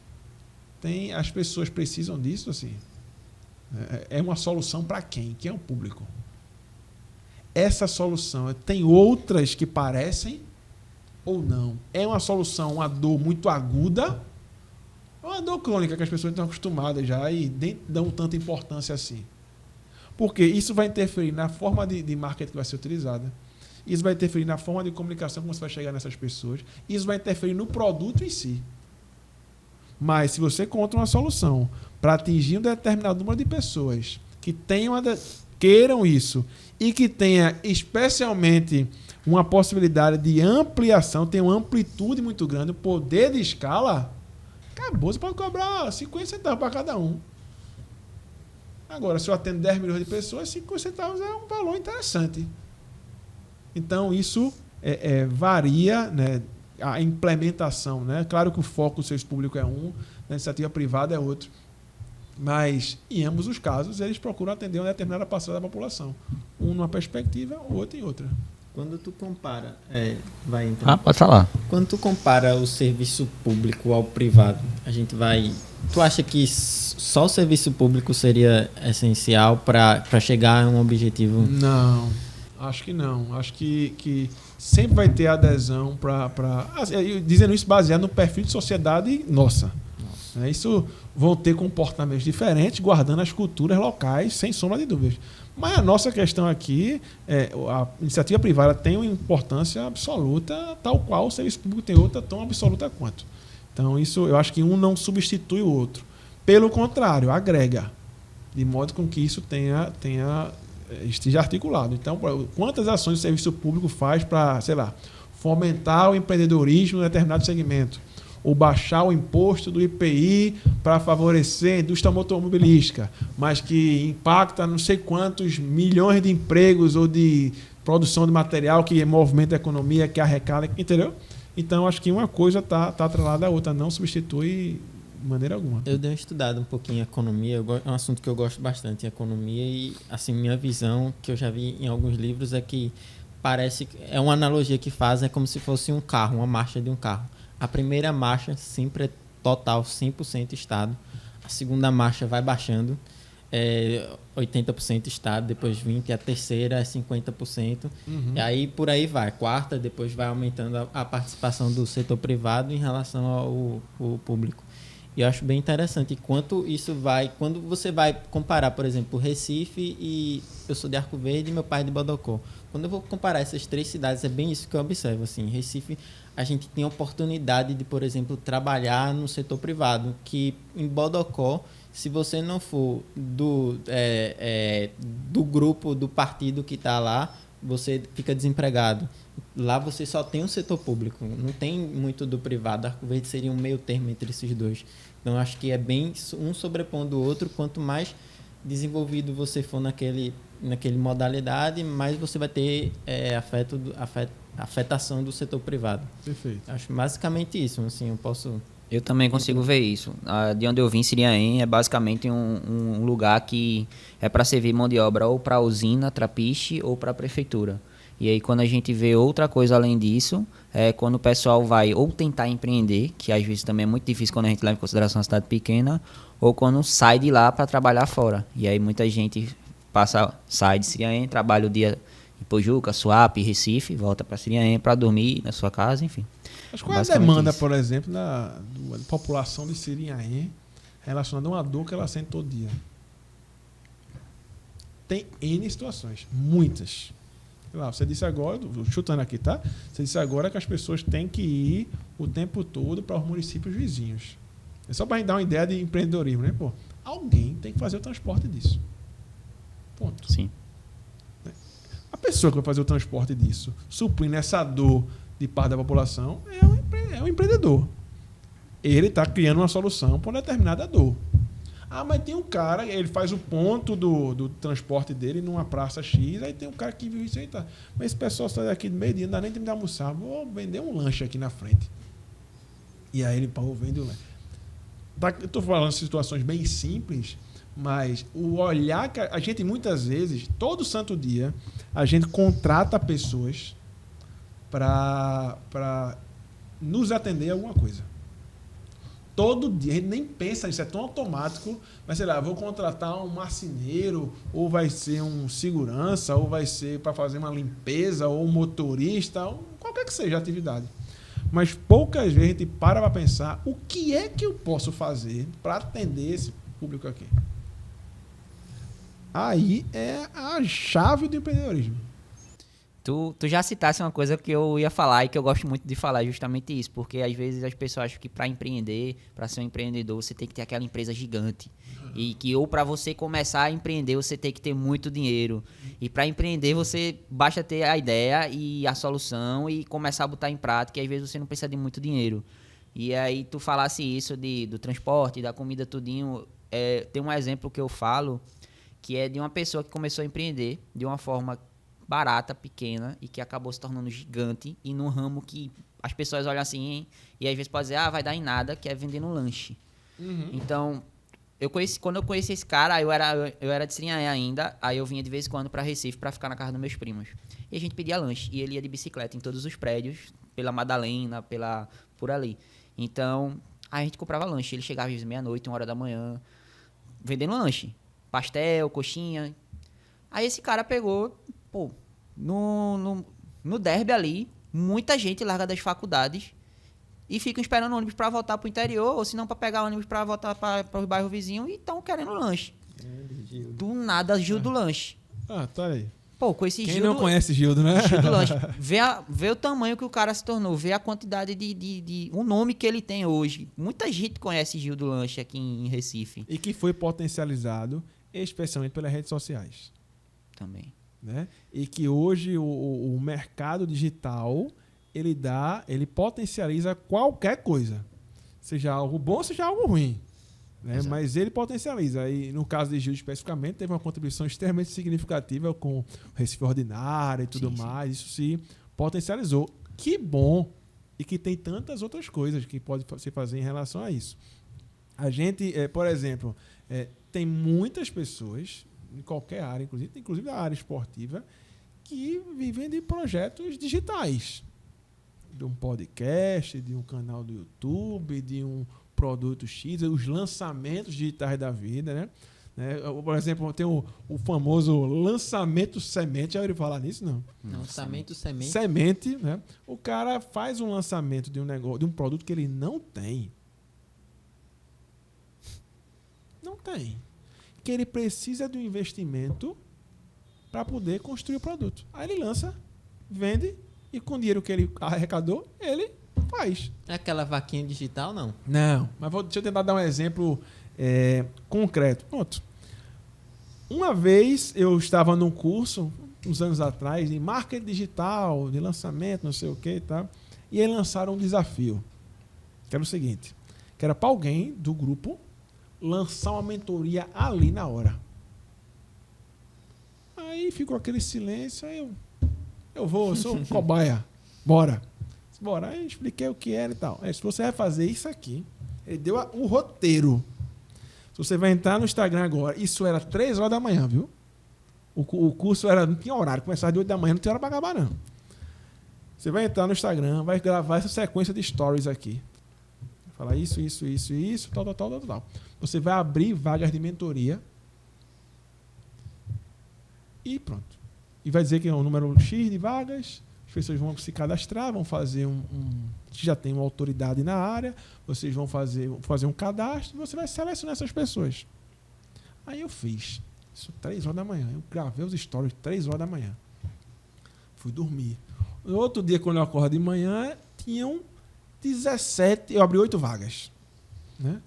as pessoas precisam disso, assim. É uma solução para quem? Quem é o público? Essa solução tem outras que parecem ou não? É uma solução, uma dor muito aguda, ou uma dor crônica que as pessoas estão acostumadas já e nem dão tanta importância assim? Porque isso vai interferir na forma de marketing que vai ser utilizada. Isso vai interferir na forma de comunicação como você vai chegar nessas pessoas. Isso vai interferir no produto em si. Mas se você encontra uma solução para atingir um determinado número de pessoas que queiram isso e que tenha especialmente uma possibilidade de ampliação, tem uma amplitude muito grande, um poder de escala, acabou. Você pode cobrar 50 centavos para cada um. Agora, se eu atendo 10 milhões de pessoas, 50 centavos é um valor interessante. Então, isso varia, né, a implementação. Né? Claro que o foco do serviço público é um, na iniciativa privada é outro. Mas, em ambos os casos, eles procuram atender uma determinada parcela da população. Um numa perspectiva, o outro em outra. Quando tu compara... vai entrar. Pode falar. Quando tu compara o serviço público ao privado, tu acha que só o serviço público seria essencial para chegar a um objetivo? Não, acho que não. Acho que sempre vai ter adesão para... Dizendo isso baseado no perfil de sociedade nossa. Isso vão ter comportamentos diferentes, guardando as culturas locais, sem sombra de dúvidas. Mas a nossa questão aqui, a iniciativa privada tem uma importância absoluta, tal qual o serviço público tem outra tão absoluta quanto. Então, isso, eu acho que um não substitui o outro. Pelo contrário, agrega, de modo com que isso esteja articulado. Então, quantas ações o serviço público faz para, sei lá, fomentar o empreendedorismo em determinado segmento, ou baixar o imposto do IPI para favorecer a indústria automobilística, mas que impacta não sei quantos milhões de empregos ou de produção de material que movimenta a economia, que arrecada, entendeu? Então, acho que uma coisa está atrelada à outra, não substitui de maneira alguma. Eu dei uma estudada um pouquinho em economia, é um assunto que eu gosto bastante em economia e, assim, minha visão, que eu já vi em alguns livros, é que parece, é uma analogia que faz, é como se fosse um carro, uma marcha de um carro. A primeira marcha sempre é total, 100% Estado. A segunda marcha vai baixando, 80% Estado, depois 20%. E a terceira é 50%. E aí por aí vai. Quarta, depois vai aumentando a participação do setor privado em relação ao público. E eu acho bem interessante quanto isso vai... Quando você vai comparar, por exemplo, Recife e... Eu sou de Arco Verde e meu pai é de Bodocó. Quando eu vou comparar essas três cidades, é bem isso que eu observo. Assim, Recife, a gente tem a oportunidade de, por exemplo, trabalhar no setor privado, que em Bodocó, se você não for do grupo, do partido que está lá, você fica desempregado. Lá você só tem um setor público, não tem muito do privado. Arco Verde seria um meio termo entre esses dois. Então, acho que é bem um sobrepondo o outro. Quanto mais desenvolvido você for naquele modalidade, mais você vai ter afetação do setor privado. Perfeito. Acho basicamente isso. Assim, Eu também consigo ver isso. De onde eu vim, Siriaém, é basicamente um lugar que é para servir mão de obra ou para a usina, trapiche ou para a prefeitura. E aí, quando a gente vê outra coisa além disso, é quando o pessoal vai ou tentar empreender, que às vezes também é muito difícil quando a gente leva em consideração uma cidade pequena, ou quando sai de lá para trabalhar fora. E aí muita gente sai de Siriaém, trabalha o dia em Pojuca, Suape, Recife, volta para Siriaém para dormir na sua casa, enfim. Mas qual é a demanda, por exemplo, da população de Siriaém relacionada a uma dor que ela sente todo dia? Tem N situações, muitas. Lá, você disse agora, chutando aqui, tá? Você disse agora que as pessoas têm que ir o tempo todo para os municípios vizinhos. É só para a gente dar uma ideia de empreendedorismo, né? Pô, alguém tem que fazer o transporte disso. Ponto. Sim. A pessoa que vai fazer o transporte disso, suprindo essa dor de parte da população, é um empreendedor. Ele está criando uma solução para uma determinada dor. Ah, mas tem um cara, ele faz o ponto do transporte dele numa praça X, aí tem um cara que viu isso aí, tá. Mas esse pessoal sai daqui do meio-dia, não dá nem tempo de almoçar, vou vender um lanche aqui na frente. E aí ele pagou, vende o lanche. Eu estou falando de situações bem simples, mas o olhar que a gente muitas vezes, todo santo dia, a gente contrata pessoas para nos atender a alguma coisa. Todo dia, a gente nem pensa nisso, é tão automático, mas sei lá, vou contratar um marceneiro, ou vai ser um segurança, ou vai ser para fazer uma limpeza, ou um motorista, ou qualquer que seja a atividade. Mas poucas vezes a gente para pensar o que é que eu posso fazer para atender esse público aqui. Aí é a chave do empreendedorismo. Tu já citasse uma coisa que eu ia falar e que eu gosto muito de falar, justamente isso, porque às vezes as pessoas acham que para empreender, para ser um empreendedor, você tem que ter aquela empresa gigante. E que ou para você começar a empreender, você tem que ter muito dinheiro. E para empreender, você basta ter a ideia e a solução e começar a botar em prática, e às vezes você não precisa de muito dinheiro. E aí tu falasse isso do transporte, da comida, tudinho, tem um exemplo que eu falo, que é de uma pessoa que começou a empreender de uma forma barata, pequena, e que acabou se tornando gigante, e num ramo que as pessoas olham assim, e às vezes pode dizer, vai dar em nada, que é vendendo lanche. Então, quando eu conheci esse cara, eu era de Siriaé ainda, aí eu vinha de vez em quando para Recife para ficar na casa dos meus primos. E a gente pedia lanche, e ele ia de bicicleta em todos os prédios, pela Madalena, por ali. Então, a gente comprava lanche, ele chegava às vezes meia-noite, 1h da manhã, vendendo lanche, pastel, coxinha. Aí esse cara pegou, no derby ali, muita gente larga das faculdades e fica esperando ônibus para voltar pro interior, ou se não para pegar ônibus para voltar para os bairros vizinhos, e estão querendo lanche. Do nada, Gil do lanche. Tá aí. Com esse Quem Gildo... não conhece Gildo, né? Gil do lanche. Vê o tamanho que o cara se tornou, vê a quantidade o nome que ele tem hoje. Muita gente conhece Gil do lanche aqui em Recife. E que foi potencializado especialmente pelas redes sociais. Também. Né? E que hoje o mercado digital ele potencializa qualquer coisa. Seja algo bom, seja algo ruim. Né? Mas ele potencializa. E no caso de Gil especificamente, teve uma contribuição extremamente significativa com o Recife Ordinário e tudo mais. Isso se potencializou. Que bom! E que tem tantas outras coisas que pode se fazer em relação a isso. A gente, por exemplo, tem muitas pessoas, em qualquer área, inclusive da área esportiva, que vivem de projetos digitais. De um podcast, de um canal do YouTube, de um produto X, os lançamentos digitais da vida, né? Por exemplo, tem o famoso lançamento semente. Já ouviu falar nisso? Não. Lançamento semente. Semente, né? O cara faz um lançamento de um negócio, de um produto que ele não tem. Não tem. Que ele precisa de um investimento para poder construir o produto. Aí ele lança, vende e com o dinheiro que ele arrecadou, ele faz. É aquela vaquinha digital, não? Não, mas deixa eu tentar dar um exemplo concreto. Pronto. Uma vez eu estava num curso, uns anos atrás, de marketing digital, de lançamento, não sei o que, tá? E aí lançaram um desafio. Que era o seguinte, que era para alguém do grupo lançar uma mentoria ali na hora. Aí ficou aquele silêncio, aí eu sou um cobaia. Bora. Aí expliquei o que era e tal. Se você vai fazer isso aqui, ele deu o roteiro. Se você vai entrar no Instagram agora, isso era 3 horas da manhã, viu? O curso não tinha horário, começava de 8 da manhã, não tinha hora para acabar, não. Você vai entrar no Instagram, vai gravar essa sequência de stories aqui. Vai falar isso, tal. Você vai abrir vagas de mentoria e pronto. E vai dizer que é um número X de vagas, as pessoas vão se cadastrar, vão fazer já tem uma autoridade na área, vocês vão fazer um cadastro, você vai selecionar essas pessoas. Aí eu fiz isso 3 horas da manhã. Eu gravei os stories 3 horas da manhã. Fui dormir. No outro dia, quando eu acordo de manhã, tinham 17, eu abri 8 vagas. Né?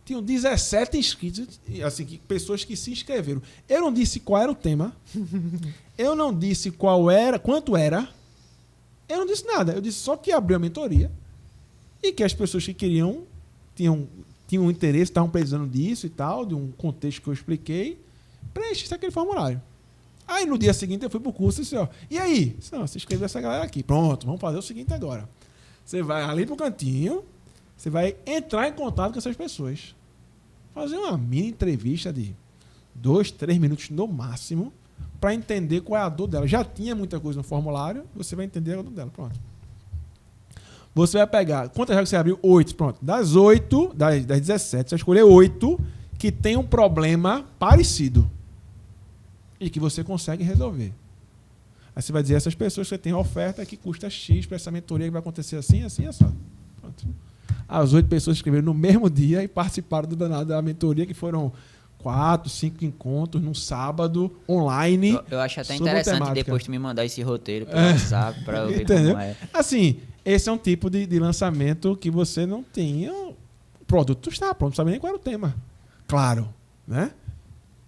Tinham 17 inscritos, assim, pessoas que se inscreveram. Eu não disse qual era o tema. Eu não disse quanto era. Eu não disse nada. Eu disse só que abriu a mentoria e que as pessoas que queriam, tinham interesse, estavam precisando disso e tal, de um contexto que eu expliquei, preenchesse aquele formulário. Aí no dia seguinte eu fui pro curso e disse, e aí? Você inscreveu essa galera aqui. Pronto, vamos fazer o seguinte agora. Você vai ali pro cantinho, você vai entrar em contato com essas pessoas. Fazer uma mini entrevista de 2, 3 minutos no máximo, para entender qual é a dor dela. Já tinha muita coisa no formulário, você vai entender a dor dela. Pronto. Você vai pegar... Quantas vagas você abriu? 8. Pronto. Das 8, das 17, você vai escolher 8 que tem um problema parecido e que você consegue resolver. Aí você vai dizer a essas pessoas que você tem uma oferta que custa X para essa mentoria que vai acontecer assim, assim, assim. Pronto. As 8 pessoas escreveram no mesmo dia e participaram da mentoria, que foram 4, 5 encontros num sábado, online. Eu acho até interessante depois tu me mandar esse roteiro pelo WhatsApp para eu ver como é. Assim, esse é um tipo de lançamento que você não tinha. O produto está pronto, não sabe nem qual era o tema. Claro, né?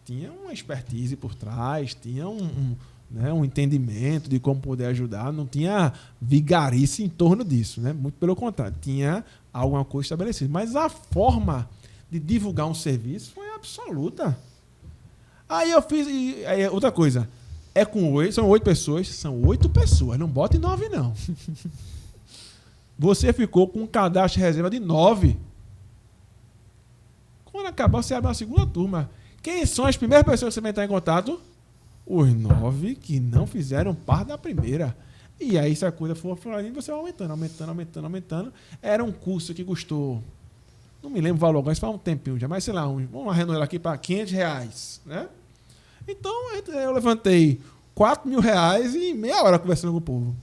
Tinha uma expertise por trás, tinha um entendimento de como poder ajudar, não tinha vigarice em torno disso, né? Muito pelo contrário, tinha alguma coisa estabelecida. Mas a forma de divulgar um serviço foi absoluta. Aí eu fiz... Aí outra coisa, são 8 pessoas, não bote 9 não. Você ficou com um cadastro de reserva de 9. Quando acabar, você abre uma segunda turma. Quem são as primeiras pessoas que você vai entrar em contato? Os 9 que não fizeram parte da primeira. E aí, se a coisa for florindo, você vai aumentando. Era um curso que custou, não me lembro o valor, mas faz um tempinho já, mas sei lá, vamos arredondar aqui para R$500, né? Então, eu levantei R$4.000 em meia hora conversando com o povo.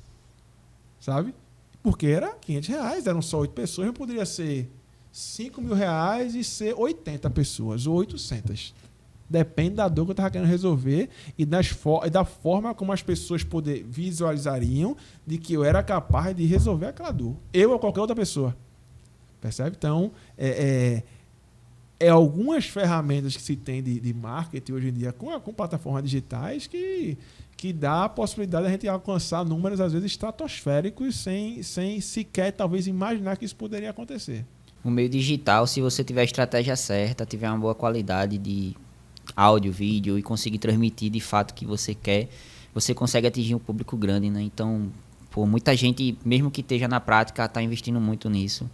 Sabe? Porque era R$500, eram só 8 pessoas, eu poderia ser R$5.000 e ser 80 pessoas, ou 800. Depende da dor que eu estava querendo resolver e da forma como as pessoas visualizariam de que eu era capaz de resolver aquela dor. Eu ou qualquer outra pessoa. Percebe? Então, algumas ferramentas que se tem de marketing hoje em dia com plataformas digitais que dá a possibilidade de a gente alcançar números, às vezes, estratosféricos sem sequer, talvez, imaginar que isso poderia acontecer. O meio digital, se você tiver a estratégia certa, tiver uma boa qualidade de áudio, vídeo e conseguir transmitir de fato o que você quer, você consegue atingir um público grande, né? Então, muita gente, mesmo que esteja na prática, está investindo muito nisso.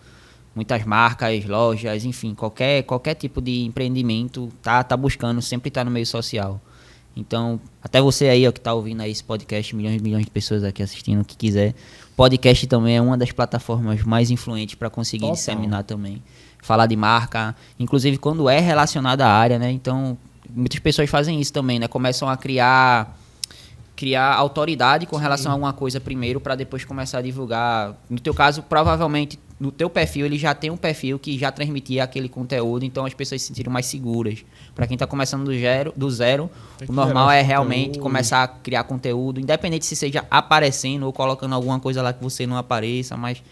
Muitas marcas, lojas, enfim, qualquer tipo de empreendimento tá buscando sempre estar no meio social. Então, até você aí, ó, que está ouvindo aí esse podcast, milhões e milhões de pessoas aqui assistindo, que quiser. Podcast também é uma das plataformas mais influentes para conseguir disseminar também. Falar de marca, inclusive quando é relacionado à área, né? Então, muitas pessoas fazem isso também, né? Começam a criar autoridade com relação a alguma coisa primeiro para depois começar a divulgar. No teu caso, provavelmente, no teu perfil, ele já tem um perfil que já transmitia aquele conteúdo, então as pessoas se sentiram mais seguras. Para quem está começando do zero, o normal é realmente começar a criar conteúdo, independente se seja aparecendo ou colocando alguma coisa lá que você não apareça, mas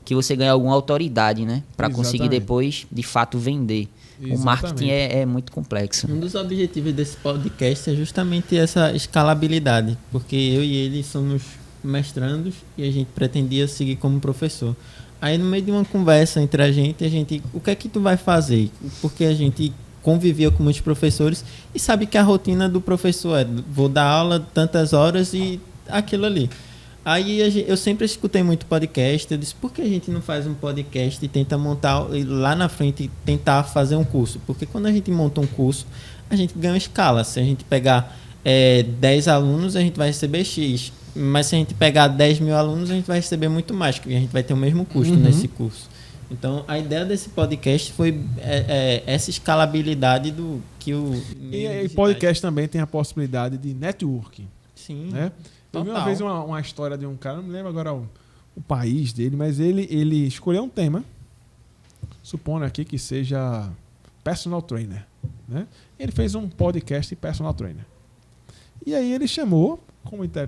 que você ganhe alguma autoridade, né? Para conseguir depois, de fato, vender. Exatamente. O marketing é muito complexo. Um dos objetivos desse podcast é justamente essa escalabilidade, porque eu e ele somos mestrandos e a gente pretendia seguir como professor. Aí no meio de uma conversa entre a gente, o que é que tu vai fazer? Porque a gente convivia com muitos professores e sabe que a rotina do professor é: vou dar aula tantas horas e aquilo ali. Aí eu sempre escutei muito podcast, eu disse, por que a gente não faz um podcast e tenta montar, e lá na frente tentar fazer um curso? Porque quando a gente monta um curso, a gente ganha uma escala. Se a gente pegar 10 alunos, a gente vai receber X. Mas se a gente pegar 10 mil alunos, a gente vai receber muito mais, porque a gente vai ter o mesmo custo nesse curso. Então, a ideia desse podcast foi essa escalabilidade do que o... E podcast também tem a possibilidade de networking. Sim. Né? Eu vi uma vez uma história de um cara, não me lembro agora o país dele, mas ele escolheu um tema, supondo aqui que seja personal trainer. Né? Ele fez um podcast de personal trainer. E aí ele chamou,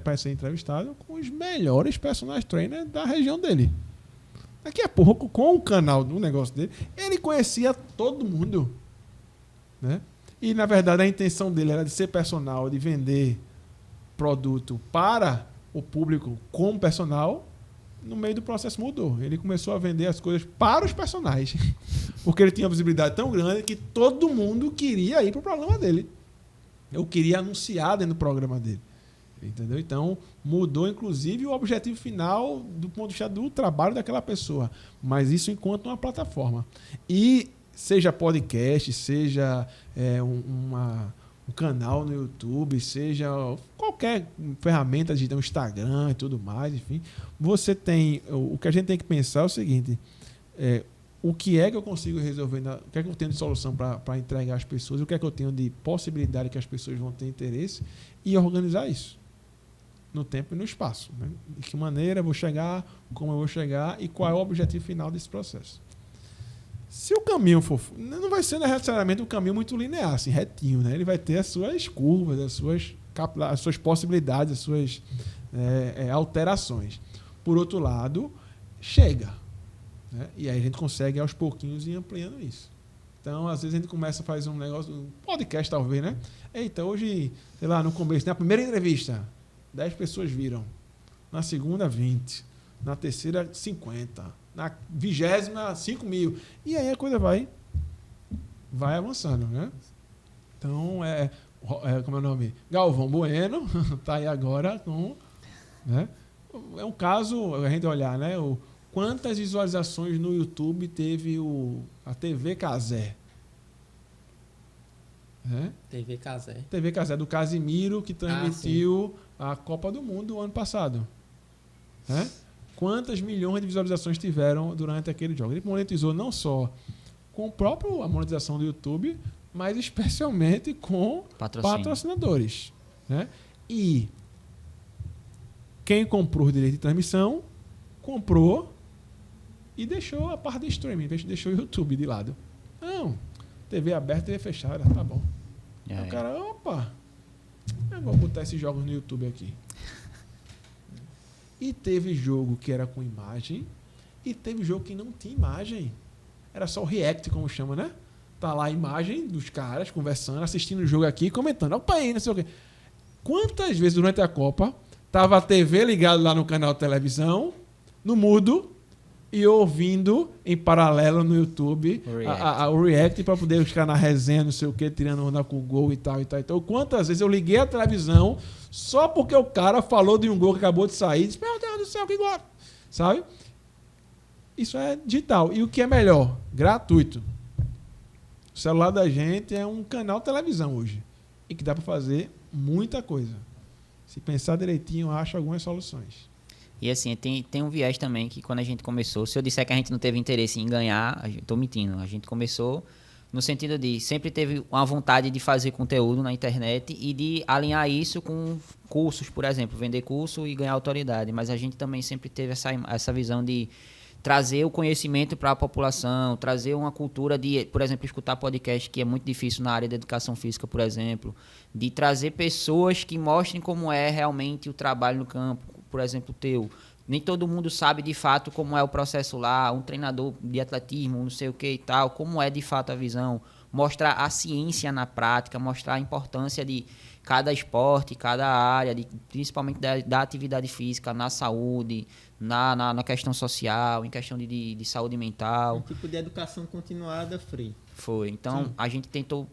para ser entrevistado, com os melhores personal trainers da região dele. Daqui a pouco, com o canal do negócio dele, ele conhecia todo mundo. Né? E, na verdade, a intenção dele era de ser personal, de vender produto para o público como personal. No meio do processo mudou. Ele começou a vender as coisas para os personagens. Porque ele tinha uma visibilidade tão grande que todo mundo queria ir para o programa dele. Eu queria anunciar dentro do programa dele. Entendeu? Então, mudou, inclusive, o objetivo final do ponto de vista do trabalho daquela pessoa. Mas isso enquanto uma plataforma. E seja podcast, seja um canal no YouTube, seja qualquer ferramenta de um Instagram e tudo mais, enfim, você tem... O que a gente tem que pensar é o seguinte, o que é que eu consigo resolver, o que é que eu tenho de solução para entregar às pessoas, o que é que eu tenho de possibilidade que as pessoas vão ter interesse e organizar isso no tempo e no espaço. Né? De que maneira eu vou chegar, como eu vou chegar e qual é o objetivo final desse processo. Se o caminho for... Não vai ser necessariamente um caminho muito linear, assim, retinho. Né? Ele vai ter as suas curvas, as suas possibilidades, as suas alterações. Por outro lado, chega. Né? E aí a gente consegue, aos pouquinhos, ir ampliando isso. Então, às vezes, a gente começa a fazer um negócio... Um podcast, talvez, né? Eita, hoje, sei lá, no começo, na primeira entrevista, 10 pessoas viram. Na segunda, 20. Na terceira, 50. Na 20ª, 5 mil. E aí a coisa vai avançando, né? Então, como é o nome? Galvão Bueno está aí agora com... Né? É um caso, a gente olhar, né? Quantas visualizações no YouTube teve a TV Casé? TV Casé do Casimiro, que transmitiu a Copa do Mundo ano passado. Né? Quantas milhões de visualizações tiveram durante aquele jogo? Ele monetizou não só com a monetização do YouTube, mas especialmente com patrocinadores. Né? E quem comprou o direito de transmissão, comprou e deixou a parte de streaming, deixou o YouTube de lado. Não, TV aberta, TV fechada, tá bom. Aí o cara, opa, eu vou botar esses jogos no YouTube aqui. E teve jogo que era com imagem e teve jogo que não tinha imagem. Era só o react, como chama, né? Tá lá a imagem dos caras conversando, assistindo o jogo aqui, comentando. Opa aí, não sei o quê. Quantas vezes durante a Copa tava a TV ligada lá no canal de televisão, no mudo, e ouvindo em paralelo no YouTube o react para poder ficar na resenha, não sei o que, tirando onda com o gol e tal, e tal. Então, quantas vezes eu liguei a televisão só porque o cara falou de um gol que acabou de sair e disse, meu Deus do céu, que gol! Sabe? Isso é digital. E o que é melhor? Gratuito. O celular da gente é um canal de televisão hoje. E que dá para fazer muita coisa. Se pensar direitinho, acha algumas soluções. E assim, tem um viés também que quando a gente começou, se eu disser que a gente não teve interesse em ganhar, tô mentindo. A gente começou no sentido de sempre teve uma vontade de fazer conteúdo na internet e de alinhar isso com cursos, por exemplo, vender curso e ganhar autoridade. Mas a gente também sempre teve essa visão de trazer o conhecimento para a população, trazer uma cultura de, por exemplo, escutar podcast, que é muito difícil na área da educação física, por exemplo, de trazer pessoas que mostrem como é realmente o trabalho no campo, por exemplo, o teu. Nem todo mundo sabe de fato como é o processo lá, um treinador de atletismo, não sei o que e tal, como é de fato a visão, mostrar a ciência na prática, mostrar a importância de cada esporte, cada área, principalmente da atividade física, na saúde, na questão social, em questão de saúde mental. Um tipo de educação continuada free. Foi. Então, a gente tentou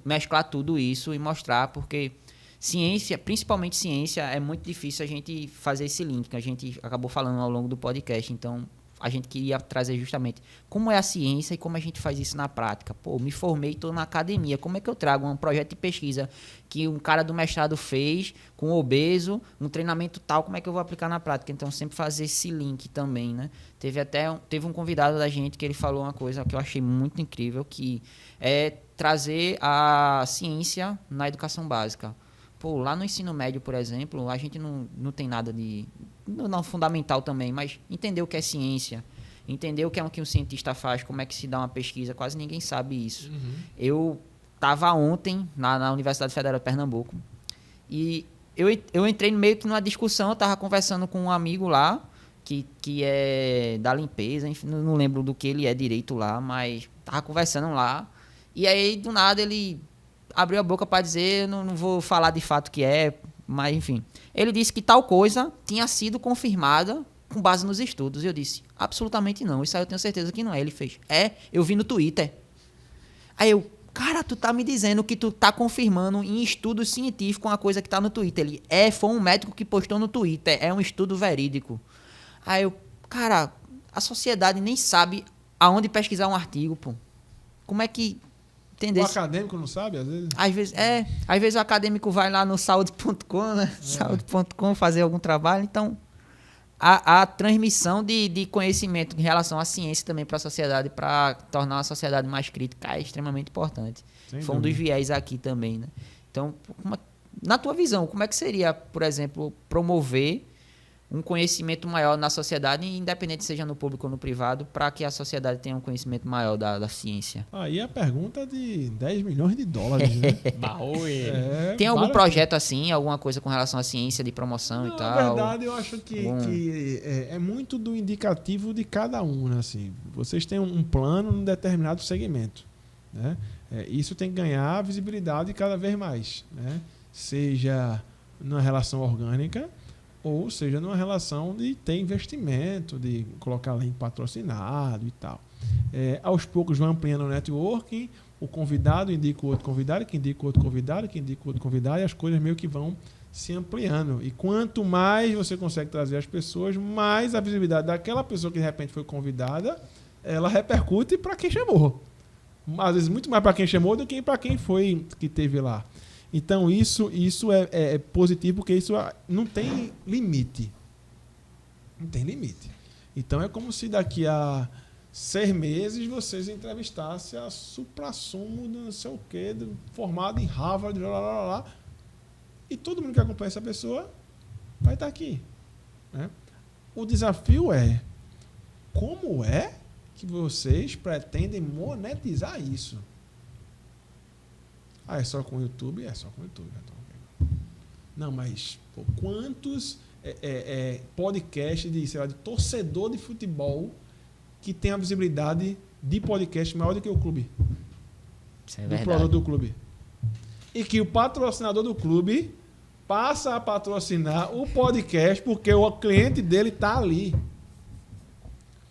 mesclar tudo isso e mostrar, porque ciência, principalmente ciência, é muito difícil a gente fazer esse link, que a gente acabou falando ao longo do podcast. Então, a gente queria trazer justamente como é a ciência e como a gente faz isso na prática. Pô, me formei, estou na academia. Como é que eu trago um projeto de pesquisa que um cara do mestrado fez com obeso, um treinamento tal, como é que eu vou aplicar na prática? Então, sempre fazer esse link também, né? Teve um convidado da gente que ele falou uma coisa que eu achei muito incrível, que é trazer a ciência na educação básica. Pô, lá no ensino médio, por exemplo, a gente não tem nada de... Não fundamental também, mas entender o que é ciência, entender o que é que um cientista faz, como é que se dá uma pesquisa, quase ninguém sabe isso. Uhum. Eu estava ontem na Universidade Federal de Pernambuco e eu entrei meio que numa discussão, eu estava conversando com um amigo lá, que é da limpeza, enfim, não lembro do que ele é direito lá, mas estava conversando lá, e aí do nada ele abriu a boca para dizer, não vou falar de fato o que é, mas enfim, ele disse que tal coisa tinha sido confirmada com base nos estudos. E eu disse, absolutamente não, isso aí eu tenho certeza que não é. Ele fez, eu vi no Twitter. Aí eu, cara, tu tá me dizendo que tu tá confirmando em estudos científicos uma coisa que tá no Twitter. Ele, foi um médico que postou no Twitter, é um estudo verídico. Aí eu, cara, a sociedade nem sabe aonde pesquisar um artigo, pô. Como é que... Entendeu? O acadêmico não sabe, às vezes? Às vezes o acadêmico vai lá no saúde.com, né? Saúde.com fazer algum trabalho. Então, a transmissão de conhecimento em relação à ciência também para a sociedade, para tornar uma sociedade mais crítica, é extremamente importante. Foi um dos viés aqui também, né? Então, na tua visão, como é que seria, por exemplo, promover um conhecimento maior na sociedade, independente seja no público ou no privado, para que a sociedade tenha um conhecimento maior da ciência? Aí a pergunta de 10 milhões de dólares, né? Tem algum projeto assim, alguma coisa com relação à ciência, de promoção e tal? Na verdade, eu acho que é muito do indicativo de cada um, né? Assim, vocês têm um plano num determinado segmento, né? Isso tem que ganhar visibilidade cada vez mais, né? Seja numa relação orgânica, ou seja, numa relação de ter investimento, de colocar link patrocinado e tal. Aos poucos vão ampliando o networking, o convidado indica o outro convidado, que indica o outro convidado, que indica o outro convidado, e as coisas meio que vão se ampliando. E quanto mais você consegue trazer as pessoas, mais a visibilidade daquela pessoa que de repente foi convidada, ela repercute para quem chamou. Às vezes muito mais para quem chamou do que para quem foi que teve lá. Então, isso é positivo, porque isso não tem limite. Não tem limite. Então, é como se daqui a 6 meses vocês entrevistassem a suprassumo do não sei o quê, formado em Harvard, e todo mundo que acompanha essa pessoa vai estar aqui, né? O desafio é como é que vocês pretendem monetizar isso? É só com o YouTube? É só com o YouTube. Não, mas quantos podcasts de torcedor de futebol que tem a visibilidade de podcast maior do que o clube? Isso é do verdade. produto do clube. E que o patrocinador do clube passa a patrocinar o podcast porque o cliente dele está ali.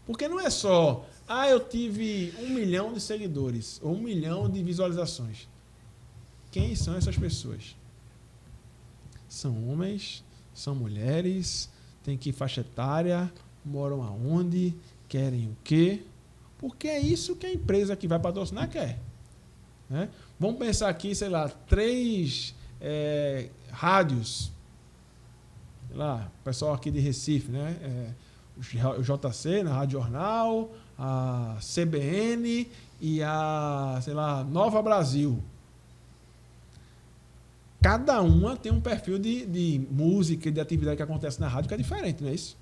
Porque não é só, eu tive 1 milhão de seguidores ou 1 milhão de visualizações. Quem são essas pessoas? São homens, são mulheres, tem que faixa etária, moram aonde, querem o quê? Porque é isso que a empresa que vai patrocinar quer. Né? Vamos pensar aqui, sei lá, 3 rádios. Sei lá, o pessoal aqui de Recife, né? O JC, na Rádio Jornal, a CBN e a, sei lá, Nova Brasil. Cada uma tem um perfil de música e de atividade que acontece na rádio que é diferente, não é isso?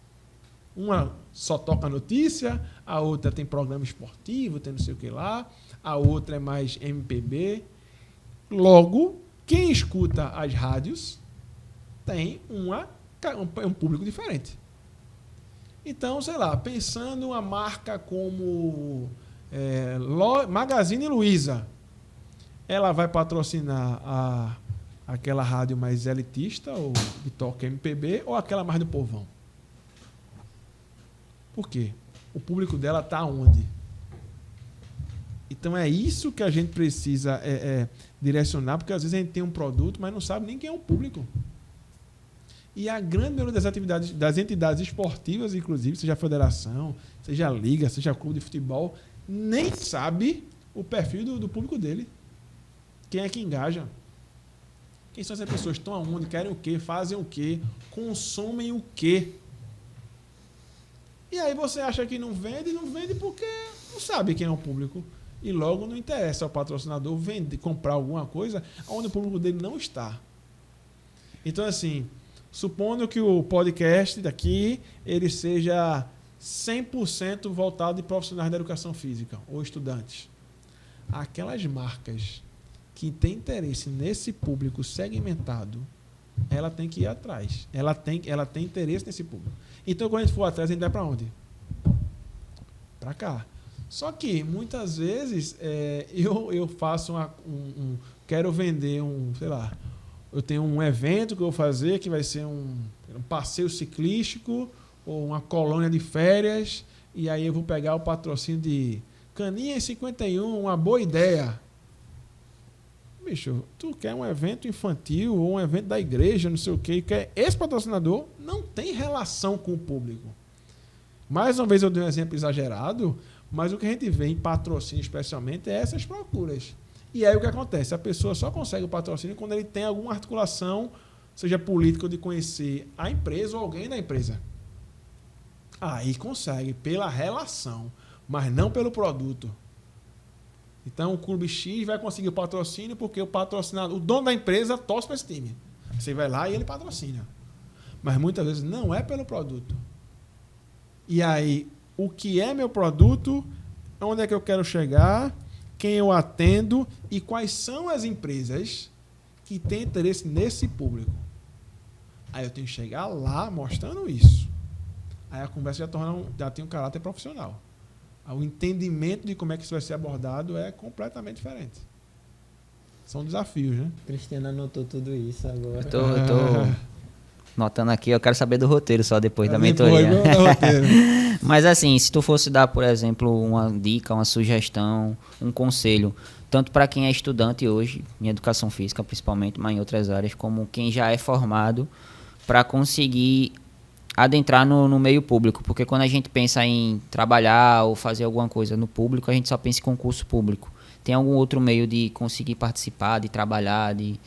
Uma só toca notícia, a outra tem programa esportivo, tem não sei o que lá, a outra é mais MPB. Logo, quem escuta as rádios tem um público diferente. Então, sei lá, pensando uma marca como Magazine Luiza, ela vai patrocinar aquela rádio mais elitista, ou que toca MPB, ou aquela mais do povão? Por quê? O público dela está onde? Então é isso que a gente precisa direcionar, porque às vezes a gente tem um produto, mas não sabe nem quem é o público. E a grande maioria das atividades, das entidades esportivas, inclusive, seja a federação, seja a liga, seja o clube de futebol, nem sabe o perfil do público dele. Quem é que engaja? Quem são essas pessoas? Estão aonde? Querem o quê? Fazem o quê? Consomem o quê? E aí você acha que não vende porque não sabe quem é o público. E logo não interessa ao patrocinador comprar alguma coisa onde o público dele não está. Então, assim, supondo que o podcast daqui ele seja 100% voltado de profissionais da educação física ou estudantes. Aquelas marcas que têm interesse nesse público segmentado, ela tem que ir atrás. Ela tem interesse nesse público. Então, quando a gente for atrás, a gente vai para onde? Para cá. Só que, muitas vezes, eu faço quero vender sei lá, eu tenho um evento que eu vou fazer que vai ser um passeio ciclístico ou uma colônia de férias, e aí eu vou pegar o patrocínio de Caninha 51, uma boa ideia. Bicho, tu quer um evento infantil ou um evento da igreja, não sei o quê, quer esse patrocinador não tem relação com o público. Mais uma vez eu dei um exemplo exagerado, mas o que a gente vê em patrocínio especialmente é essas procuras. E aí o que acontece? A pessoa só consegue o patrocínio quando ele tem alguma articulação, seja política ou de conhecer a empresa ou alguém da empresa. Aí consegue pela relação, mas não pelo produto. Então o Clube X vai conseguir o patrocínio porque o patrocinador, o dono da empresa torce para esse time. Você vai lá e ele patrocina. Mas muitas vezes não é pelo produto. E aí, o que é meu produto, onde é que eu quero chegar, quem eu atendo e quais são as empresas que têm interesse nesse público. Aí eu tenho que chegar lá mostrando isso. Aí a conversa já tem um caráter profissional. O entendimento de como é que isso vai ser abordado é completamente diferente. São desafios, né? Cristiano anotou tudo isso agora. Eu tô notando aqui, eu quero saber do roteiro só depois da Depois, mentoria. do roteiro. Mas assim, se tu fosse dar, por exemplo, uma dica, uma sugestão, um conselho, tanto para quem é estudante hoje, em educação física principalmente, mas em outras áreas, como quem já é formado, para conseguir adentrar no meio público, porque quando a gente pensa em trabalhar ou fazer alguma coisa no público, a gente só pensa em concurso público. Tem algum outro meio de conseguir participar, de trabalhar, de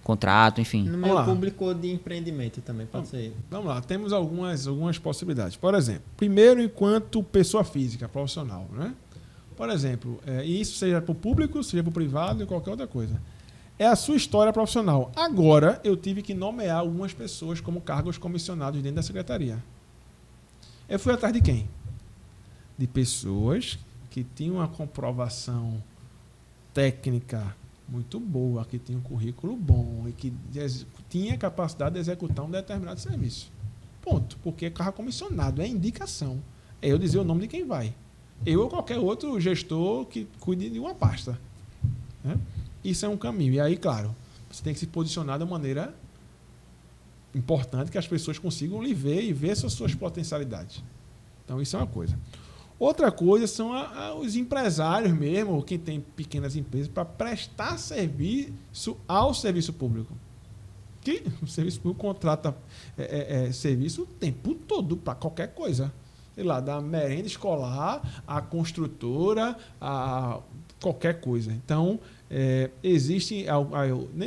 contrato, enfim? No meio público ou de empreendimento também, pode ser. Vamos lá, temos algumas possibilidades. Por exemplo, primeiro enquanto pessoa física, profissional, né? Por exemplo, isso seja para o público, seja para o privado e qualquer outra coisa. É a sua história profissional. Agora, eu tive que nomear algumas pessoas como cargos comissionados dentro da secretaria. Eu fui atrás de quem? De pessoas que tinham uma comprovação técnica muito boa, que tinham um currículo bom e que tinha capacidade de executar um determinado serviço. Ponto. Porque cargo comissionado é indicação. É eu dizer o nome de quem vai. Eu ou qualquer outro gestor que cuide de uma pasta. né? Isso é um caminho. E aí, claro, você tem que se posicionar da maneira importante que as pessoas consigam lhe ver e ver suas potencialidades. Então, isso é uma coisa. Outra coisa são os empresários mesmo, quem tem pequenas empresas, para prestar serviço ao serviço público. Que o serviço público contrata serviço o tempo todo para qualquer coisa. Sei lá, da merenda escolar, a construtora, a qualquer coisa. Então, existe,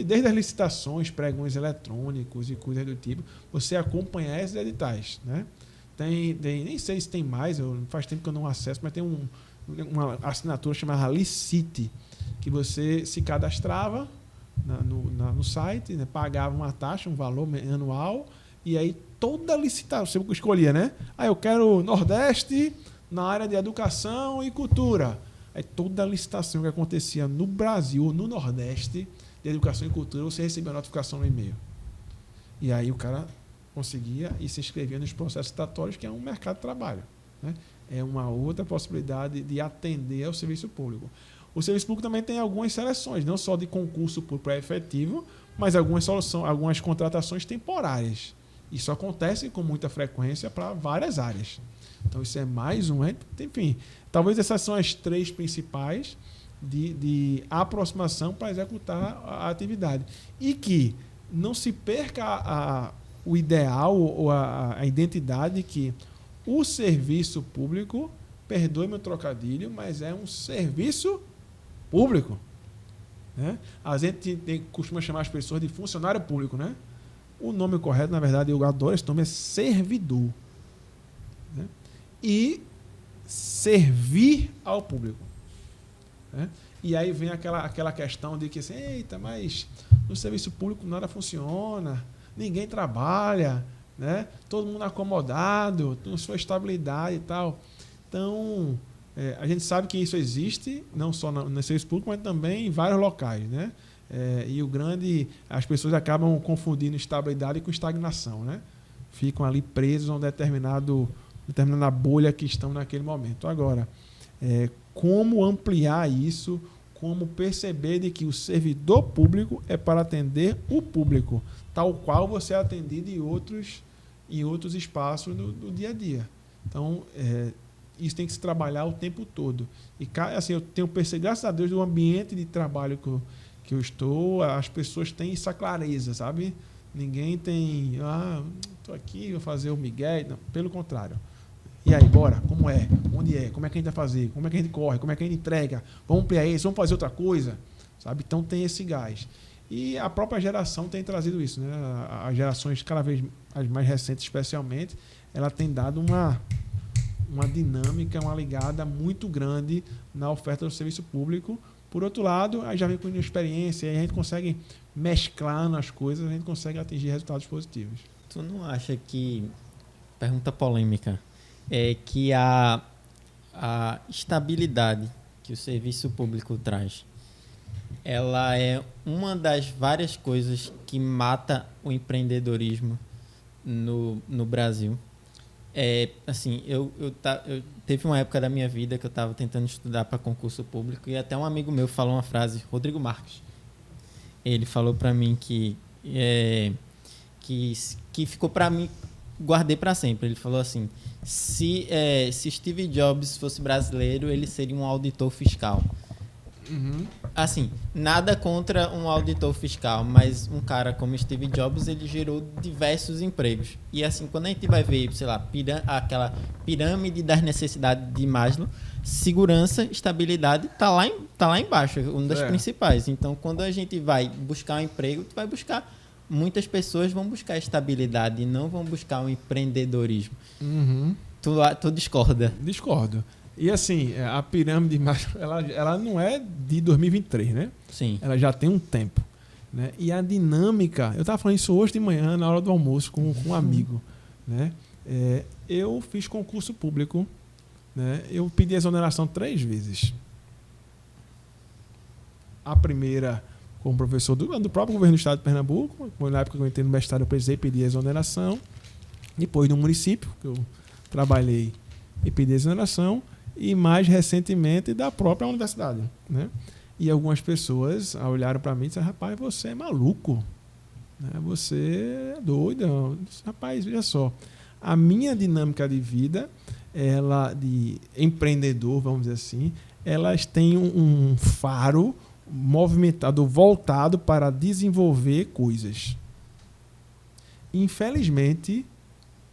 desde as licitações, pregões eletrônicos e coisas do tipo, você acompanhar esses editais, né? Nem sei se tem mais, faz tempo que eu não acesso, mas tem uma assinatura chamada Licite, que você se cadastrava no site, né, pagava uma taxa, um valor anual, e aí toda licitação, você escolhia, né? Eu quero Nordeste na área de educação e cultura. Aí toda a licitação que acontecia no Brasil, no Nordeste, de educação e cultura, você recebia a notificação no e-mail. E aí o cara conseguia e se inscrevia nos processos licitatórios, que é um mercado de trabalho, né? É uma outra possibilidade de atender ao serviço público. O serviço público também tem algumas seleções, não só de concurso por pré-efetivo, mas algumas contratações temporárias. Isso acontece com muita frequência para várias áreas. Então, isso é mais um... Enfim, talvez essas são as 3 principais de aproximação para executar a atividade. E que não se perca o ideal ou a identidade que o serviço público, perdoe meu trocadilho, mas é um serviço público, né? A gente costuma chamar as pessoas de funcionário público, né? O nome correto, na verdade, eu adoro esse nome, é servidor, né? E servir ao público, né? E aí vem aquela questão de que assim, eita, mas no serviço público nada funciona, ninguém trabalha, né? Todo mundo acomodado, com sua estabilidade e tal. Então, a gente sabe que isso existe, não só no serviço público, mas também em vários locais, né? As pessoas acabam confundindo estabilidade com estagnação, né? Ficam ali presos a uma determinada bolha que estão naquele momento. Agora, como ampliar isso, como perceber de que o servidor público é para atender o público, tal qual você é atendido em outros espaços do dia a dia. Então, isso tem que se trabalhar o tempo todo. E assim, eu tenho percebido, graças a Deus, do ambiente de trabalho que eu estou, as pessoas têm essa clareza, sabe? Ninguém tem, estou aqui, vou fazer o migué. Não, pelo contrário. E aí, bora? Como é? Onde é? Como é que a gente vai fazer? Como é que a gente corre? Como é que a gente entrega? Vamos ampliar isso? Vamos fazer outra coisa? Sabe? Então tem esse gás. E a própria geração tem trazido isso, né? As gerações, cada vez as mais recentes especialmente, ela tem dado uma dinâmica, uma ligada muito grande na oferta do serviço público. Por outro lado, aí já vem com experiência, aí a gente consegue mesclar nas coisas, a gente consegue atingir resultados positivos. Tu não acha que, pergunta polêmica, que a estabilidade que o serviço público traz, ela é uma das várias coisas que mata o empreendedorismo no Brasil? Assim, eu teve uma época da minha vida que eu estava tentando estudar para concurso público e até um amigo meu falou uma frase, Rodrigo Marques. Ele falou para mim que ficou para mim, guardei para sempre. Ele falou assim: se Steve Jobs fosse brasileiro, ele seria um auditor fiscal. Uhum. Assim, nada contra um auditor fiscal, mas um cara como Steve Jobs, ele gerou diversos empregos. E assim, quando a gente vai ver, sei lá, aquela pirâmide das necessidades de Maslow, segurança, estabilidade, tá lá embaixo, uma das principais. Então, quando a gente vai buscar um emprego, tu vai buscar, muitas pessoas vão buscar estabilidade e não vão buscar um empreendedorismo. Uhum. Tu discorda? Discordo. E assim, a pirâmide, ela não é de 2023, né? Sim. Ela já tem um tempo, né? E a dinâmica... Eu estava falando isso hoje de manhã, na hora do almoço, com um amigo, né? Eu fiz concurso público, né? Eu pedi exoneração 3 vezes. A primeira, como professor do próprio governo do estado de Pernambuco. Na época que eu entrei no mestrado, eu precisei pedir exoneração. Depois, no município, que eu trabalhei e pedi exoneração. E mais recentemente da própria universidade, né? E algumas pessoas olharam para mim e disseram, rapaz, você é maluco. Né? Você é doido. Rapaz, veja só. A minha dinâmica de vida, ela de empreendedor, vamos dizer assim, elas têm um faro movimentado, voltado para desenvolver coisas. Infelizmente,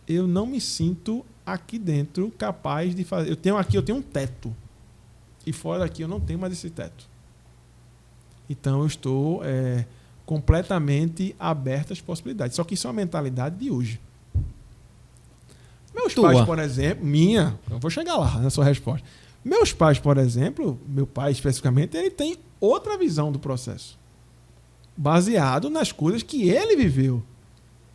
eu não me sinto aqui dentro capaz de fazer. Eu tenho um teto. E fora daqui eu não tenho mais esse teto. Então eu estou completamente aberto às possibilidades. Só que isso é uma mentalidade de hoje. Meus pais, por exemplo, eu vou chegar lá na sua resposta. Meus pais, por exemplo, meu pai especificamente, ele tem outra visão do processo. Baseado nas coisas que ele viveu.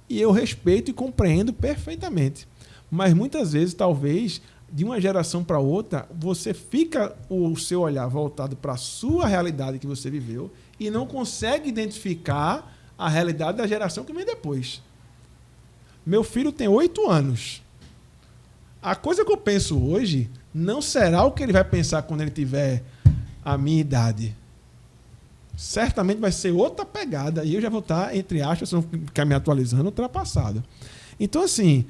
E eu respeito e compreendo perfeitamente. Mas muitas vezes, talvez, de uma geração para outra, você fica o seu olhar voltado para a sua realidade que você viveu e não consegue identificar a realidade da geração que vem depois. Meu filho tem 8 anos. A coisa que eu penso hoje não será o que ele vai pensar quando ele tiver a minha idade. Certamente vai ser outra pegada e eu já vou estar, entre aspas, se não ficar me atualizando, ultrapassado. Então, assim,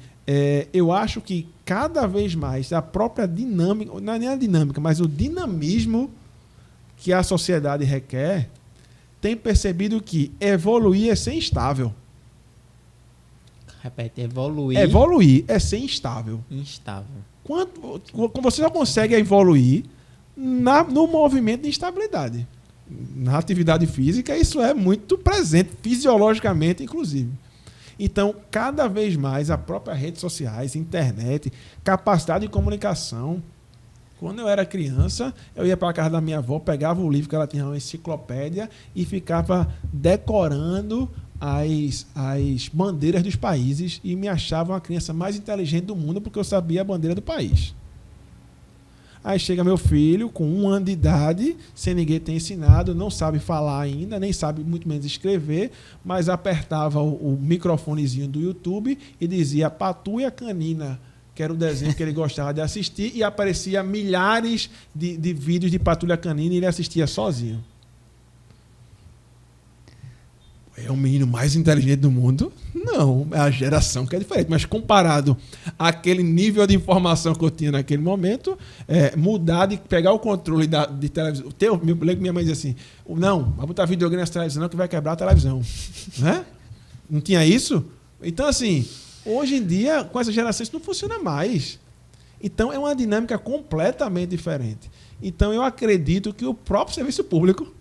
eu acho que cada vez mais a própria dinâmica, não é nem a dinâmica, mas o dinamismo que a sociedade requer, tem percebido que evoluir é ser instável. Repete, evoluir. Evoluir é ser instável. Instável. Quando você só consegue evoluir no movimento de instabilidade. Na atividade física, isso é muito presente, fisiologicamente, inclusive. Então, cada vez mais, a própria redes sociais, internet, capacidade de comunicação. Quando eu era criança, eu ia para a casa da minha avó, pegava o livro que ela tinha, uma enciclopédia, e ficava decorando as bandeiras dos países e me achava uma criança mais inteligente do mundo porque eu sabia a bandeira do país. Aí chega meu filho com 1 ano de idade, sem ninguém ter ensinado, não sabe falar ainda, nem sabe muito menos escrever, mas apertava o microfonezinho do YouTube e dizia Patrulha Canina, que era o desenho que ele gostava de assistir, e aparecia milhares de vídeos de Patrulha Canina e ele assistia sozinho. É o menino mais inteligente do mundo? Não, é a geração que é diferente. Mas comparado àquele nível de informação que eu tinha naquele momento, mudar de pegar o controle de televisão. Eu lembro que minha mãe dizia assim, não, vai botar videogame nessa televisão que vai quebrar a televisão. Né? Não tinha isso? Então, assim, hoje em dia, com essa geração, isso não funciona mais. Então, é uma dinâmica completamente diferente. Então, eu acredito que o próprio serviço público,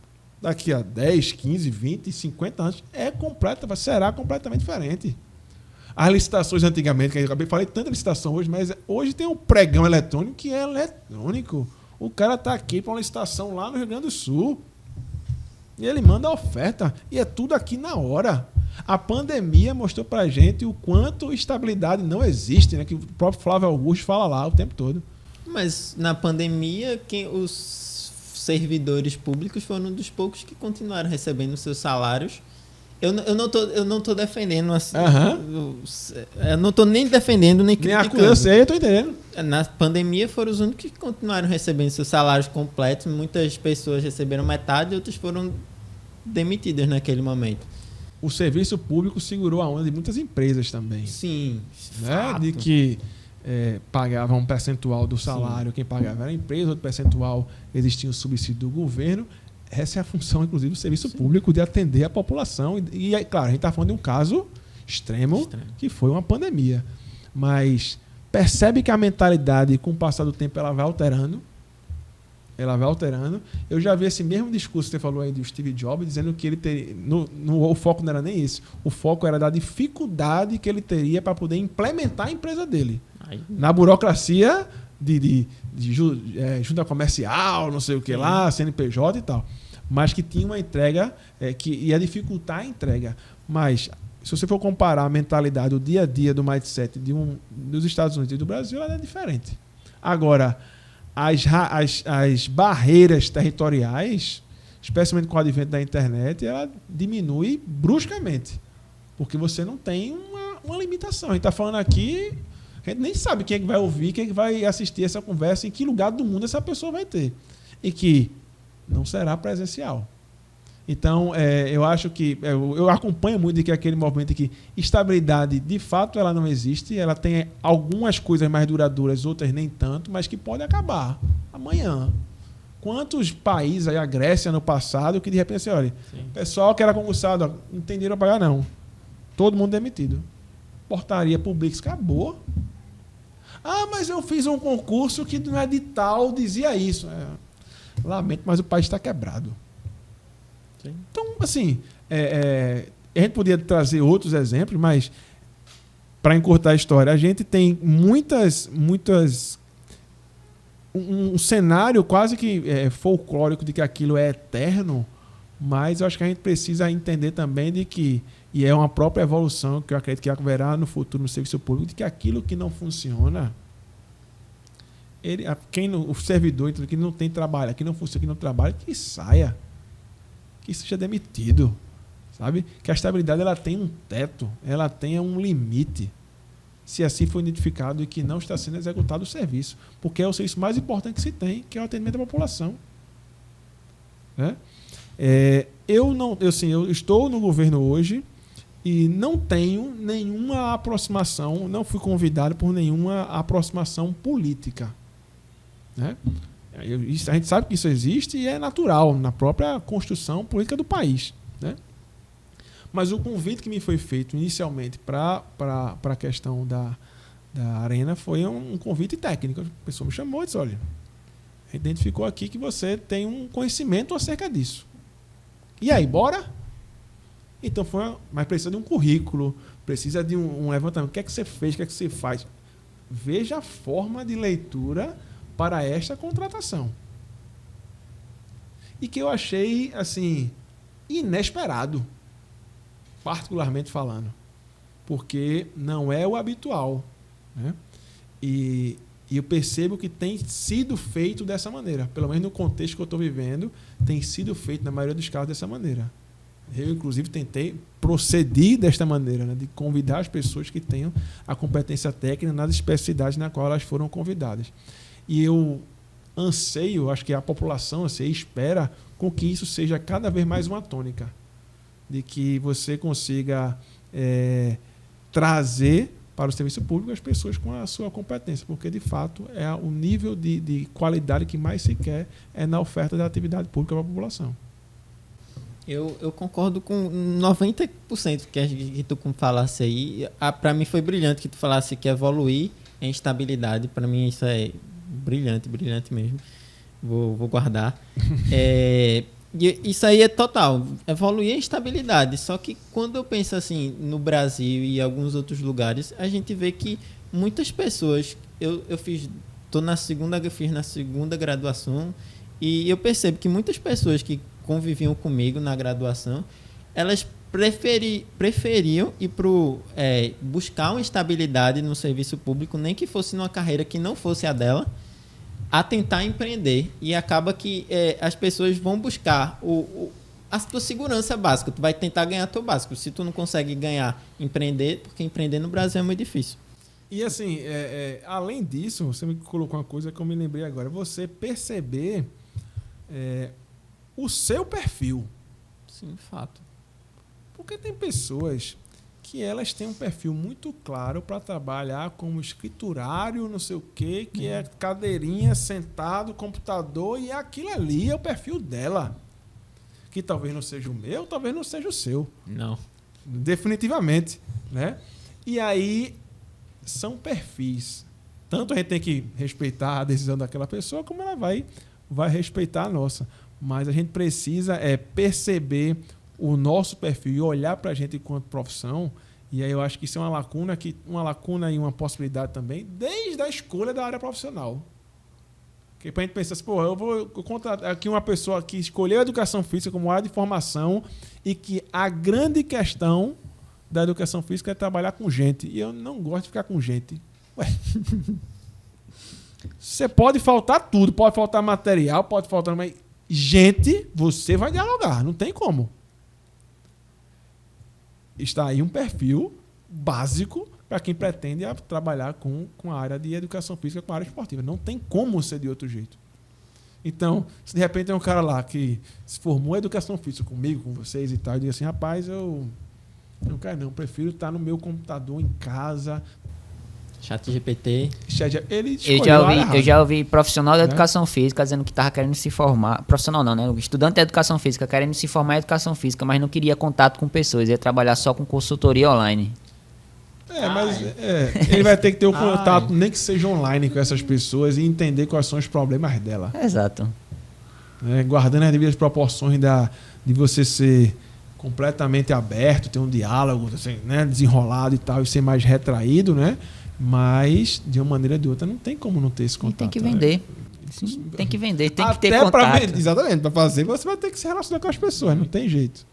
daqui a 10, 15, 20, 50 anos, será completamente diferente. As licitações antigamente, que eu acabei de falar tanta licitação hoje, mas hoje tem um pregão eletrônico que é eletrônico. O cara está aqui para uma licitação lá no Rio Grande do Sul. E ele manda a oferta. E é tudo aqui na hora. A pandemia mostrou para a gente o quanto estabilidade não existe, né? Que o próprio Flávio Augusto fala lá o tempo todo. Mas na pandemia, os servidores públicos foram um dos poucos que continuaram recebendo seus salários. Eu não tô defendendo assim. Eu não tô nem defendendo nem criticando. Eu sei, eu tô entendendo. Na pandemia foram os únicos que continuaram recebendo seus salários completos. Muitas pessoas receberam metade, outras foram demitidas naquele momento. O serviço público segurou a onda de muitas empresas também. Sim. Né? De que pagava um percentual do salário, quem pagava era a empresa, outro percentual existia o subsídio do governo. Essa é a função, inclusive, do serviço público, de atender a população. E claro, a gente está falando de um caso extremo, que foi uma pandemia. Mas percebe que a mentalidade, com o passar do tempo, ela vai alterando. Eu já vi esse mesmo discurso que você falou aí do Steve Jobs, dizendo que ele teria. O foco não era nem isso. O foco era da dificuldade que ele teria para poder implementar a empresa dele. Na burocracia de junta comercial, não sei o que lá, CNPJ e tal. Mas que tinha uma entrega que ia dificultar a entrega. Mas, se você for comparar a mentalidade, o dia a dia do mindset dos Estados Unidos e do Brasil, ela é diferente. Agora, as barreiras territoriais, especialmente com o advento da internet, ela diminui bruscamente. Porque você não tem uma limitação. A gente está falando aqui, a gente nem sabe quem é que vai ouvir, quem é que vai assistir essa conversa, em que lugar do mundo essa pessoa vai ter. E que não será presencial. Então, eu acho que... Eu acompanho muito de que aquele movimento que estabilidade, de fato, ela não existe. Ela tem algumas coisas mais duradouras, outras nem tanto, mas que pode acabar amanhã. Quantos países, aí a Grécia no passado, que de repente, assim, olha, o pessoal que era concursado, ó, não tem dinheiro para pagar, não. Todo mundo demitido. Portaria Publix, acabou. Ah, mas eu fiz um concurso que no edital dizia isso. Lamento, mas o país está quebrado. Sim. Então, assim, a gente podia trazer outros exemplos, mas para encurtar a história, a gente tem muitas um cenário quase que folclórico de que aquilo é eterno, mas eu acho que a gente precisa entender também de que, e é uma própria evolução que eu acredito que haverá no futuro no serviço público, de que aquilo que não funciona, o servidor que não tem trabalho, que não funciona, que não trabalha, que saia, que seja demitido, sabe? Que a estabilidade ela tem um teto, ela tem um limite, se assim for identificado e que não está sendo executado o serviço, porque é o serviço mais importante que se tem, que é o atendimento à população, né? Eu estou no governo hoje e não tenho nenhuma aproximação, não fui convidado por nenhuma aproximação política, né? A gente sabe que isso existe e é natural na própria construção política do país, né? Mas o convite que me foi feito inicialmente para a questão da arena foi um convite técnico. A pessoa me chamou e disse, olha, identificou aqui que você tem um conhecimento acerca disso. E aí, bora? Então mas precisa de um currículo, precisa de um levantamento. O que é que você fez, o que é que você faz? Veja a forma de leitura para esta contratação. E que eu achei, assim, inesperado, particularmente falando, porque não é o habitual, né? E eu percebo que tem sido feito dessa maneira, pelo menos no contexto que eu estou vivendo, tem sido feito na maioria dos casos dessa maneira. Eu, inclusive, procedi desta maneira, né, de convidar as pessoas que tenham a competência técnica nas especificidades na qual elas foram convidadas. E eu anseio, acho que a população espera com que isso seja cada vez mais uma tônica, de que você consiga trazer para o serviço público as pessoas com a sua competência, porque, de fato, é o nível de qualidade que mais se quer na oferta da atividade pública para a população. Eu concordo com 90% que tu falasse aí. Para mim foi brilhante que tu falasse que evoluir em estabilidade. Para mim isso é brilhante mesmo. Vou guardar. Isso aí é total. Evoluir em estabilidade. Só que quando eu penso assim no Brasil e em alguns outros lugares, a gente vê que muitas pessoas... Eu fiz na segunda graduação e eu percebo que muitas pessoas que conviviam comigo na graduação, elas preferiam ir buscar uma estabilidade no serviço público, nem que fosse numa carreira que não fosse a dela, a tentar empreender. E acaba que as pessoas vão buscar a tua segurança básica. Tu vai tentar ganhar teu básico. Se tu não consegue ganhar, empreender, porque empreender no Brasil é muito difícil. E assim, além disso, você me colocou uma coisa que eu me lembrei agora. Você perceber o seu perfil. Sim, fato. Porque tem pessoas que elas têm um perfil muito claro para trabalhar como escriturário, não sei o quê, que é cadeirinha, sentado, computador, e aquilo ali é o perfil dela. Que talvez não seja o meu, talvez não seja o seu. Não. Definitivamente, né? E aí são perfis. Tanto a gente tem que respeitar a decisão daquela pessoa, como ela vai respeitar a nossa. Mas a gente precisa perceber o nosso perfil e olhar para a gente enquanto profissão. E aí eu acho que isso é uma lacuna e uma possibilidade também, desde a escolha da área profissional. Porque para a gente pensar assim, eu vou contratar aqui uma pessoa que escolheu a educação física como área de formação e que a grande questão da educação física é trabalhar com gente. E eu não gosto de ficar com gente. Ué. Você pode faltar tudo, pode faltar material, pode faltar... Mas gente, você vai dialogar, não tem como. Está aí um perfil básico para quem pretende trabalhar com a área de educação física, com a área esportiva. Não tem como ser de outro jeito. Então, se de repente tem um cara lá que se formou em educação física comigo, com vocês e tal, e diz assim, rapaz, eu não quero não, prefiro estar no meu computador em casa. ChatGPT. Ele escolheu Eu já ouvi profissional da Né? educação física dizendo que estava querendo se formar. Profissional não, né? Estudante de educação física querendo se formar em educação física, mas não queria contato com pessoas, ia trabalhar só com consultoria online. Ele vai ter que ter um contato, nem que seja online, com essas pessoas e entender quais são os problemas dela. Exato. Né? Guardando as devidas proporções de você ser completamente aberto, ter um diálogo assim, né? Desenrolado e tal, e ser mais retraído, né? Mas, de uma maneira ou de outra, não tem como não ter esse E contato. tem que né? vender. Sim, tem que vender, tem que Até ter contato. exatamente, para fazer, você vai ter que se relacionar com as pessoas, não tem jeito.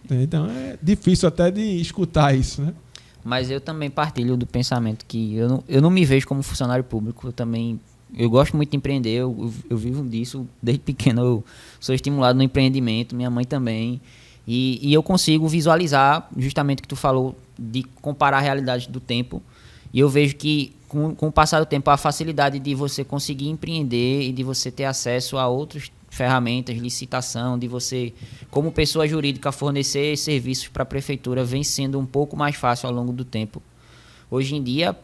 Então é difícil até de escutar isso, né? Mas eu também partilho do pensamento que eu não me vejo como funcionário público. Eu gosto muito de empreender, eu vivo disso desde pequeno. Eu sou estimulado no empreendimento, minha mãe também. E eu consigo visualizar justamente o que tu falou de comparar a realidade do tempo. E eu vejo que com o passar do tempo, a facilidade de você conseguir empreender e de você ter acesso a outras ferramentas, licitação, de você, como pessoa jurídica, fornecer serviços para a prefeitura vem sendo um pouco mais fácil ao longo do tempo. Hoje em dia,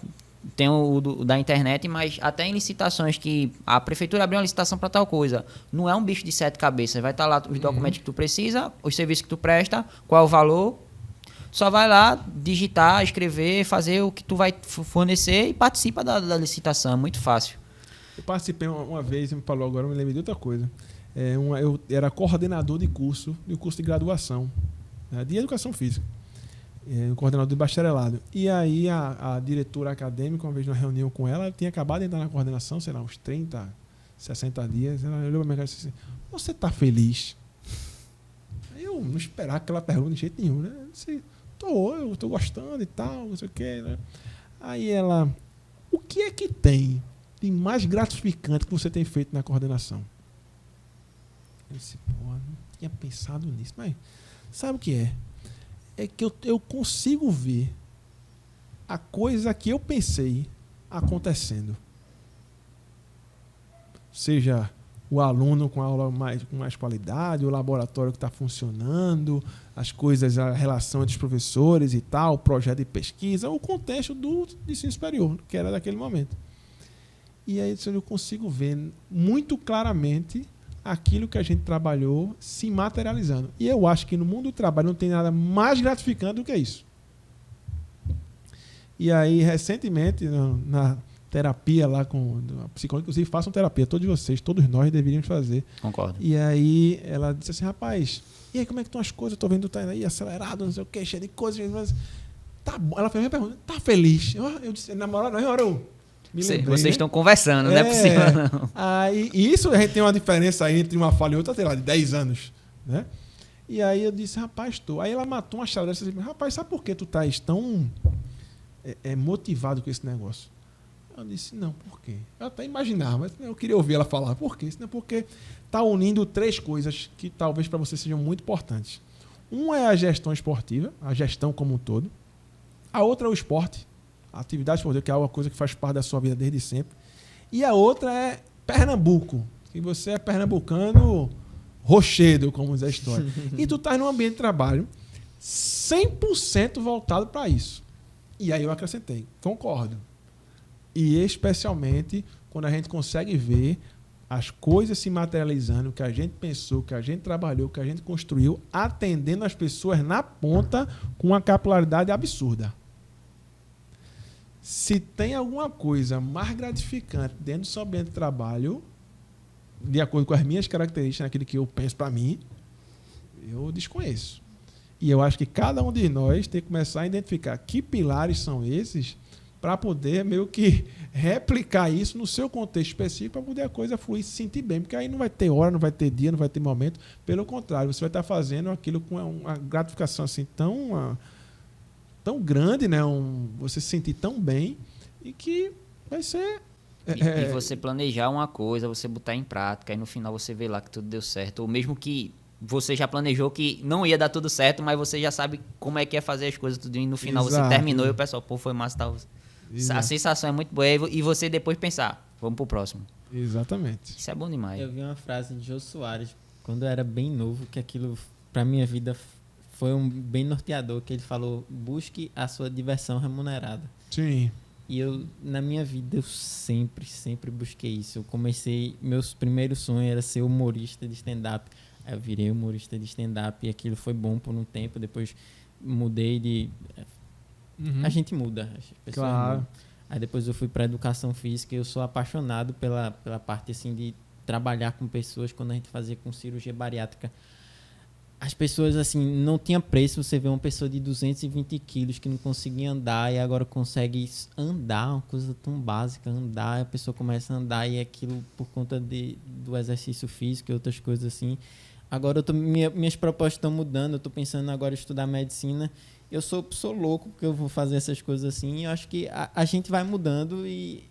tem o da internet, mas até em licitações que a prefeitura abriu uma licitação para tal coisa, não é um bicho de 7 cabeças, vai estar lá os documentos que tu precisa, os serviços que tu presta, qual é o valor, só vai lá, digitar, escrever, fazer o que tu vai fornecer e participa da licitação, é muito fácil. Eu participei uma vez, me falou agora, eu me lembrei de outra coisa. Eu era coordenador de curso de graduação, né, de educação física, coordenador de bacharelado. E aí a diretora acadêmica, uma vez numa reunião com ela, tinha acabado de entrar na coordenação, sei lá, uns 30, 60 dias. Ela olhou para mim e disse assim, você está feliz? Eu não esperava aquela pergunta de jeito nenhum, né? Eu disse, eu estou gostando e tal, não sei o quê, né? Aí ela, o que é que tem de mais gratificante que você tem feito na coordenação? Eu disse, não tinha pensado nisso. Mas sabe o que é? É que eu consigo ver a coisa que eu pensei acontecendo. Seja o aluno com a aula com mais qualidade, o laboratório que está funcionando, as coisas, a relação entre os professores e tal, o projeto de pesquisa, o contexto do ensino superior, que era daquele momento. E aí eu consigo ver muito claramente aquilo que a gente trabalhou se materializando. E eu acho que no mundo do trabalho não tem nada mais gratificante do que isso. E aí, recentemente, na terapia lá com a psicóloga, inclusive façam terapia, todos vocês, todos nós deveríamos fazer. Concordo. E aí ela disse assim, rapaz, e aí como é que estão as coisas? Eu tô vendo que tá aí acelerado, não sei o que, cheio de coisas. Mas tá bom. Ela fez a minha pergunta, tá feliz? Eu disse, na moral, não, eu me lembrei, vocês estão conversando, não é possível não. Aí, isso a gente tem uma diferença aí entre uma fala e outra, sei lá, de 10 anos, né? E aí eu disse, rapaz, Aí ela matou uma charada e disse, rapaz, sabe por que tu estás tão motivado com esse negócio? Eu disse, não, por quê? Eu até imaginava, mas eu queria ouvir ela falar. Por quê? Não, porque está unindo 3 coisas que talvez para você sejam muito importantes. Uma é a gestão esportiva, a gestão como um todo. A outra é o esporte, a atividade esportiva, que é uma coisa que faz parte da sua vida desde sempre. E a outra é Pernambuco, que você é pernambucano rochedo, como diz a história. E tu estás num ambiente de trabalho 100% voltado para isso. E aí eu acrescentei, concordo. E especialmente quando a gente consegue ver as coisas se materializando, o que a gente pensou, o que a gente trabalhou, o que a gente construiu, atendendo as pessoas na ponta com uma capilaridade absurda. Se tem alguma coisa mais gratificante dentro do seu ambiente de trabalho, de acordo com as minhas características, naquilo que eu penso para mim, eu desconheço. E eu acho que cada um de nós tem que começar a identificar que pilares são esses para poder meio que replicar isso no seu contexto específico para poder a coisa fluir e se sentir bem. Porque aí não vai ter hora, não vai ter dia, não vai ter momento. Pelo contrário, você vai estar fazendo aquilo com uma gratificação assim tão grande, né? Você se sentir tão bem e que vai ser... E você planejar uma coisa, você botar em prática e no final você vê lá que tudo deu certo. Ou mesmo que você já planejou que não ia dar tudo certo, mas você já sabe como é que é fazer as coisas tudo e no final Exato. Você terminou e o pessoal, pô, foi massa, tal. A sensação é muito boa e você depois pensar, vamos pro próximo. Exatamente. Isso é bom demais. Eu vi uma frase de Jô Soares, quando eu era bem novo, que aquilo, pra minha vida, foi um bem norteador, que ele falou, busque a sua diversão remunerada. Sim. E eu, na minha vida, eu sempre busquei isso. Eu comecei, meus primeiros sonhos era ser humorista de stand-up. Aí eu virei humorista de stand-up e aquilo foi bom por um tempo. Depois mudei de... Uhum. A gente muda, as pessoas Claro. mudam. Aí depois eu fui para educação física e eu sou apaixonado pela parte assim de trabalhar com pessoas. Quando a gente fazia com cirurgia bariátrica, as pessoas assim, não tinha preço você ver uma pessoa de 220 quilos que não conseguia andar e agora consegue andar, uma coisa tão básica, andar, a pessoa começa a andar e aquilo por conta do exercício físico e outras coisas assim. Agora minhas propostas estão mudando, eu estou pensando agora em estudar medicina. Eu sou louco porque eu vou fazer essas coisas assim. Eu acho que a gente vai mudando e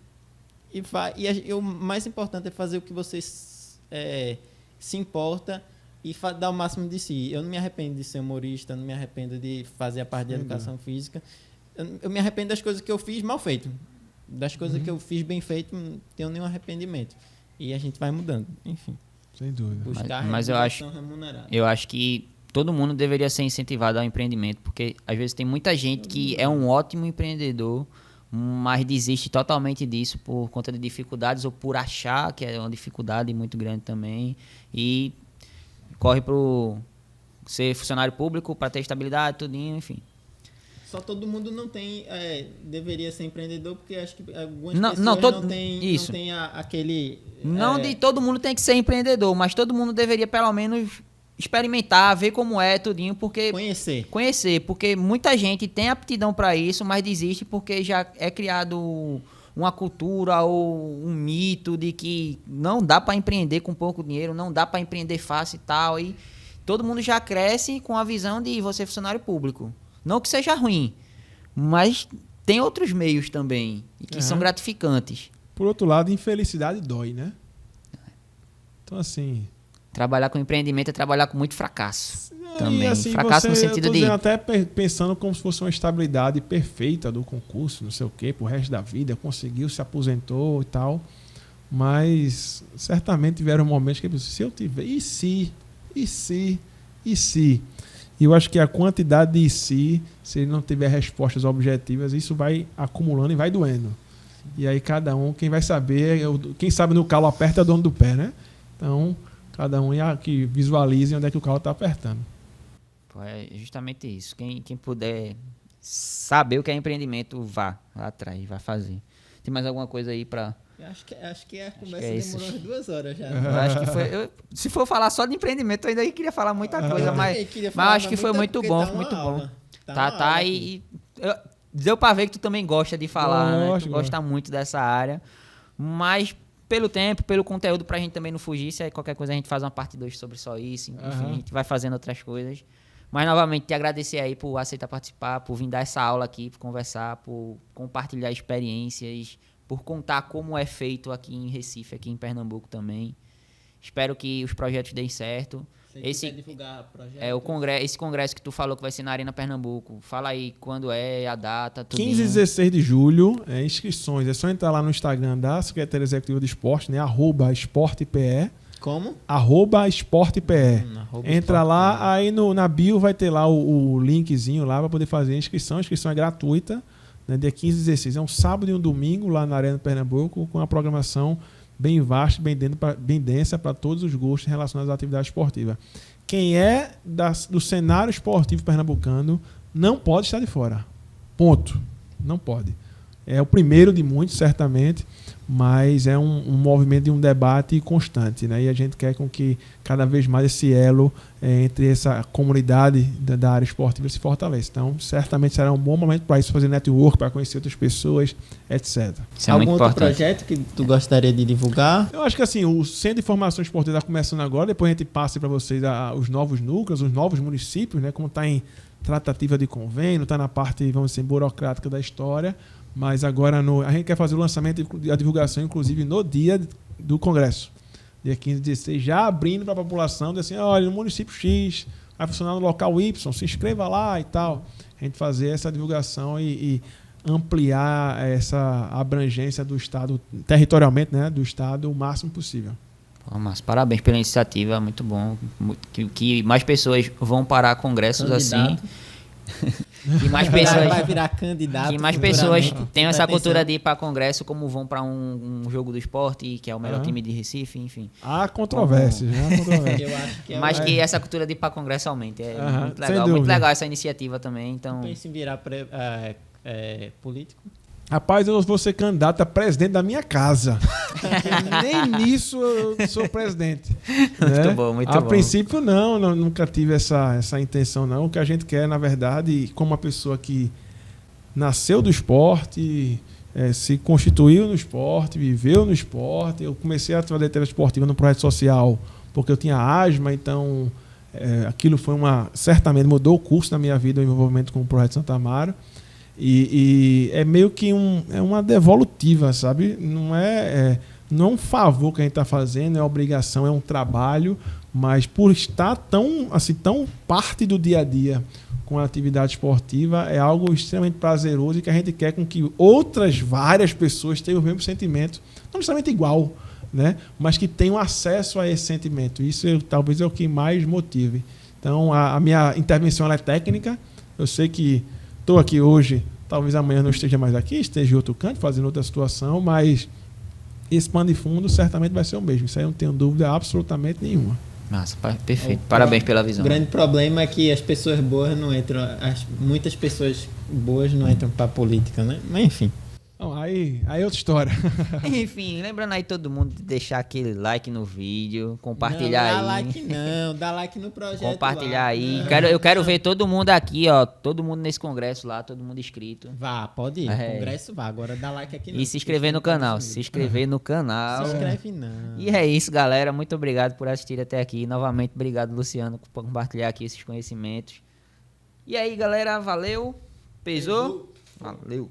o mais importante é fazer o que você se importa e dar o máximo de si. Eu não me arrependo de ser humorista, eu não me arrependo de fazer a parte de educação física. Eu me arrependo das coisas que eu fiz mal feito. Das coisas que eu fiz bem feito, não tenho nenhum arrependimento. E a gente vai mudando, enfim. Sem dúvida. Buscar Mas remuneração remunerada. Eu acho que todo mundo deveria ser incentivado ao empreendimento, porque às vezes tem muita gente que é um ótimo empreendedor, mas desiste totalmente disso por conta de dificuldades ou por achar que é uma dificuldade muito grande também e corre pro ser funcionário público para ter estabilidade, tudinho, enfim. Só todo mundo não tem, deveria ser empreendedor, porque acho que algumas Não, pessoas não, não tem aquele... Não de todo mundo tem que ser empreendedor, mas todo mundo deveria pelo menos experimentar, ver como é, tudinho, porque... Conhecer, porque muita gente tem aptidão para isso, mas desiste porque já é criado uma cultura ou um mito de que não dá para empreender com pouco dinheiro, não dá para empreender fácil e tal, e todo mundo já cresce com a visão de você funcionário público. Não que seja ruim, mas tem outros meios também, que são gratificantes. Por outro lado, infelicidade dói, né? Então, assim... Trabalhar com empreendimento é trabalhar com muito fracasso. Também. E, assim, Fracasso no sentido de... até pensando como se fosse uma estabilidade perfeita do concurso, não sei o quê, pro resto da vida, conseguiu, se aposentou e tal. Mas certamente tiveram momentos que eu pensei, se eu tiver... E se? E eu acho que a quantidade de se ele não tiver respostas objetivas, isso vai acumulando e vai doendo. E aí cada um, quem vai saber, quem sabe no calo aperta é o dono do pé, né? Então, cada um que visualize onde é que o calo está apertando. É justamente isso. Quem puder saber o que é empreendimento, vá lá atrás, vai fazer. Tem mais alguma coisa aí para... Acho que a conversa demorou umas 2 horas já. Eu acho que foi... se for falar só de empreendimento, eu ainda queria falar muita coisa, mas acho que foi muito bom, muito bom. Tá, e deu pra ver que tu também gosta de falar, né? Tu gosta muito dessa área, mas pelo tempo, pelo conteúdo, pra gente também não fugir, se aí qualquer coisa a gente faz uma parte 2 sobre só isso, enfim, a gente vai fazendo outras coisas. Mas, novamente, te agradecer aí por aceitar participar, por vir dar essa aula aqui, por conversar, por compartilhar experiências, por contar como é feito aqui em Recife, aqui em Pernambuco também. Espero que os projetos deem certo. Divulgar projeto. Esse congresso que tu falou que vai ser na Arena Pernambuco, fala aí quando é, a data, tudo. 15 e 16 de julho, inscrições. É só entrar lá no Instagram da Secretaria Executiva de Esporte, né? @esportepe. Como? @esportepe. Entra lá, aí na bio vai ter lá o linkzinho lá para poder fazer a inscrição. A inscrição é gratuita, né? Dia 15 e 16. É um sábado e um domingo lá na Arena Pernambuco, com a programação bem vasta, bem densa para todos os gostos relacionados à atividade esportiva. Quem é do cenário esportivo pernambucano não pode estar de fora. Ponto. Não pode. É o primeiro de muitos, certamente, mas é um movimento e um debate constante, né? E a gente quer com que cada vez mais esse elo entre essa comunidade da área esportiva se fortaleça. Então, certamente será um bom momento para isso, fazer network, para conhecer outras pessoas, etc. Isso é algum muito outro importante. projeto que tu gostaria de divulgar? Eu acho que assim, o Centro de Informação Esportiva está começando agora, depois a gente passa para vocês os novos núcleos, os novos municípios, né? Como está em tratativa de convênio, está na parte, vamos dizer, burocrática da história. Mas agora a gente quer fazer o lançamento e a divulgação, inclusive, no dia do Congresso. Dia 15 e 16, já abrindo para a população, dizendo assim, olha, no município X, vai funcionar no local Y, se inscreva lá e tal. A gente fazer essa divulgação e ampliar essa abrangência do Estado, territorialmente, né, do Estado, o máximo possível. Mas parabéns pela iniciativa, muito bom. Que mais pessoas vão parar congressos assim. Que mais pessoas vai virar candidato. Que mais pessoas tenham essa cultura de ir para congresso, como vão para um jogo do esporte, que é o melhor time de Recife, enfim. Há controvérsias, né? Eu acho que Mas que essa cultura de ir para congresso aumente. É muito legal essa iniciativa também. Então... Pensa em virar político? Rapaz, eu vou ser candidato a presidente da minha casa. Nem nisso eu sou presidente. Muito bom, muito bom. A princípio, nunca tive essa intenção, não. O que a gente quer, na verdade, como uma pessoa que nasceu do esporte, se constituiu no esporte, viveu no esporte. Eu comecei a fazer tela esportiva no projeto social porque eu tinha asma, então aquilo foi certamente mudou o curso da minha vida, o envolvimento com o projeto Santa Amaro. E é meio que uma devolutiva, sabe? Não é um favor que a gente está fazendo, é obrigação, é um trabalho, mas por estar tão parte do dia a dia com a atividade esportiva, é algo extremamente prazeroso e que a gente quer com que outras várias pessoas tenham o mesmo sentimento, não necessariamente igual, né? Mas que tenham acesso a esse sentimento. Isso talvez é o que mais motive. Então, a minha intervenção ela é técnica. Eu sei que estou aqui hoje, talvez amanhã não esteja mais aqui, esteja em outro canto, fazendo outra situação, mas esse pano de fundo certamente vai ser o mesmo. Isso aí eu não tenho dúvida absolutamente nenhuma. Nossa, perfeito. Parabéns pela visão. O grande problema é que as pessoas boas não entram, muitas pessoas boas não entram para a política, né? Mas enfim. Não, aí é outra história. Enfim, lembrando aí todo mundo de deixar aquele like no vídeo, compartilhar dá like no projeto. Compartilhar lá. aí. Eu quero ver todo mundo aqui, ó, todo mundo nesse congresso lá, todo mundo inscrito. Pode ir. Congresso vá, agora dá like aqui não. E se inscrever no canal, Se inscrever no canal. Se inscreve não. E é isso, galera. Muito obrigado por assistir até aqui. Novamente, obrigado, Luciano, por compartilhar aqui esses conhecimentos. E aí, galera, valeu. Pesou? Valeu.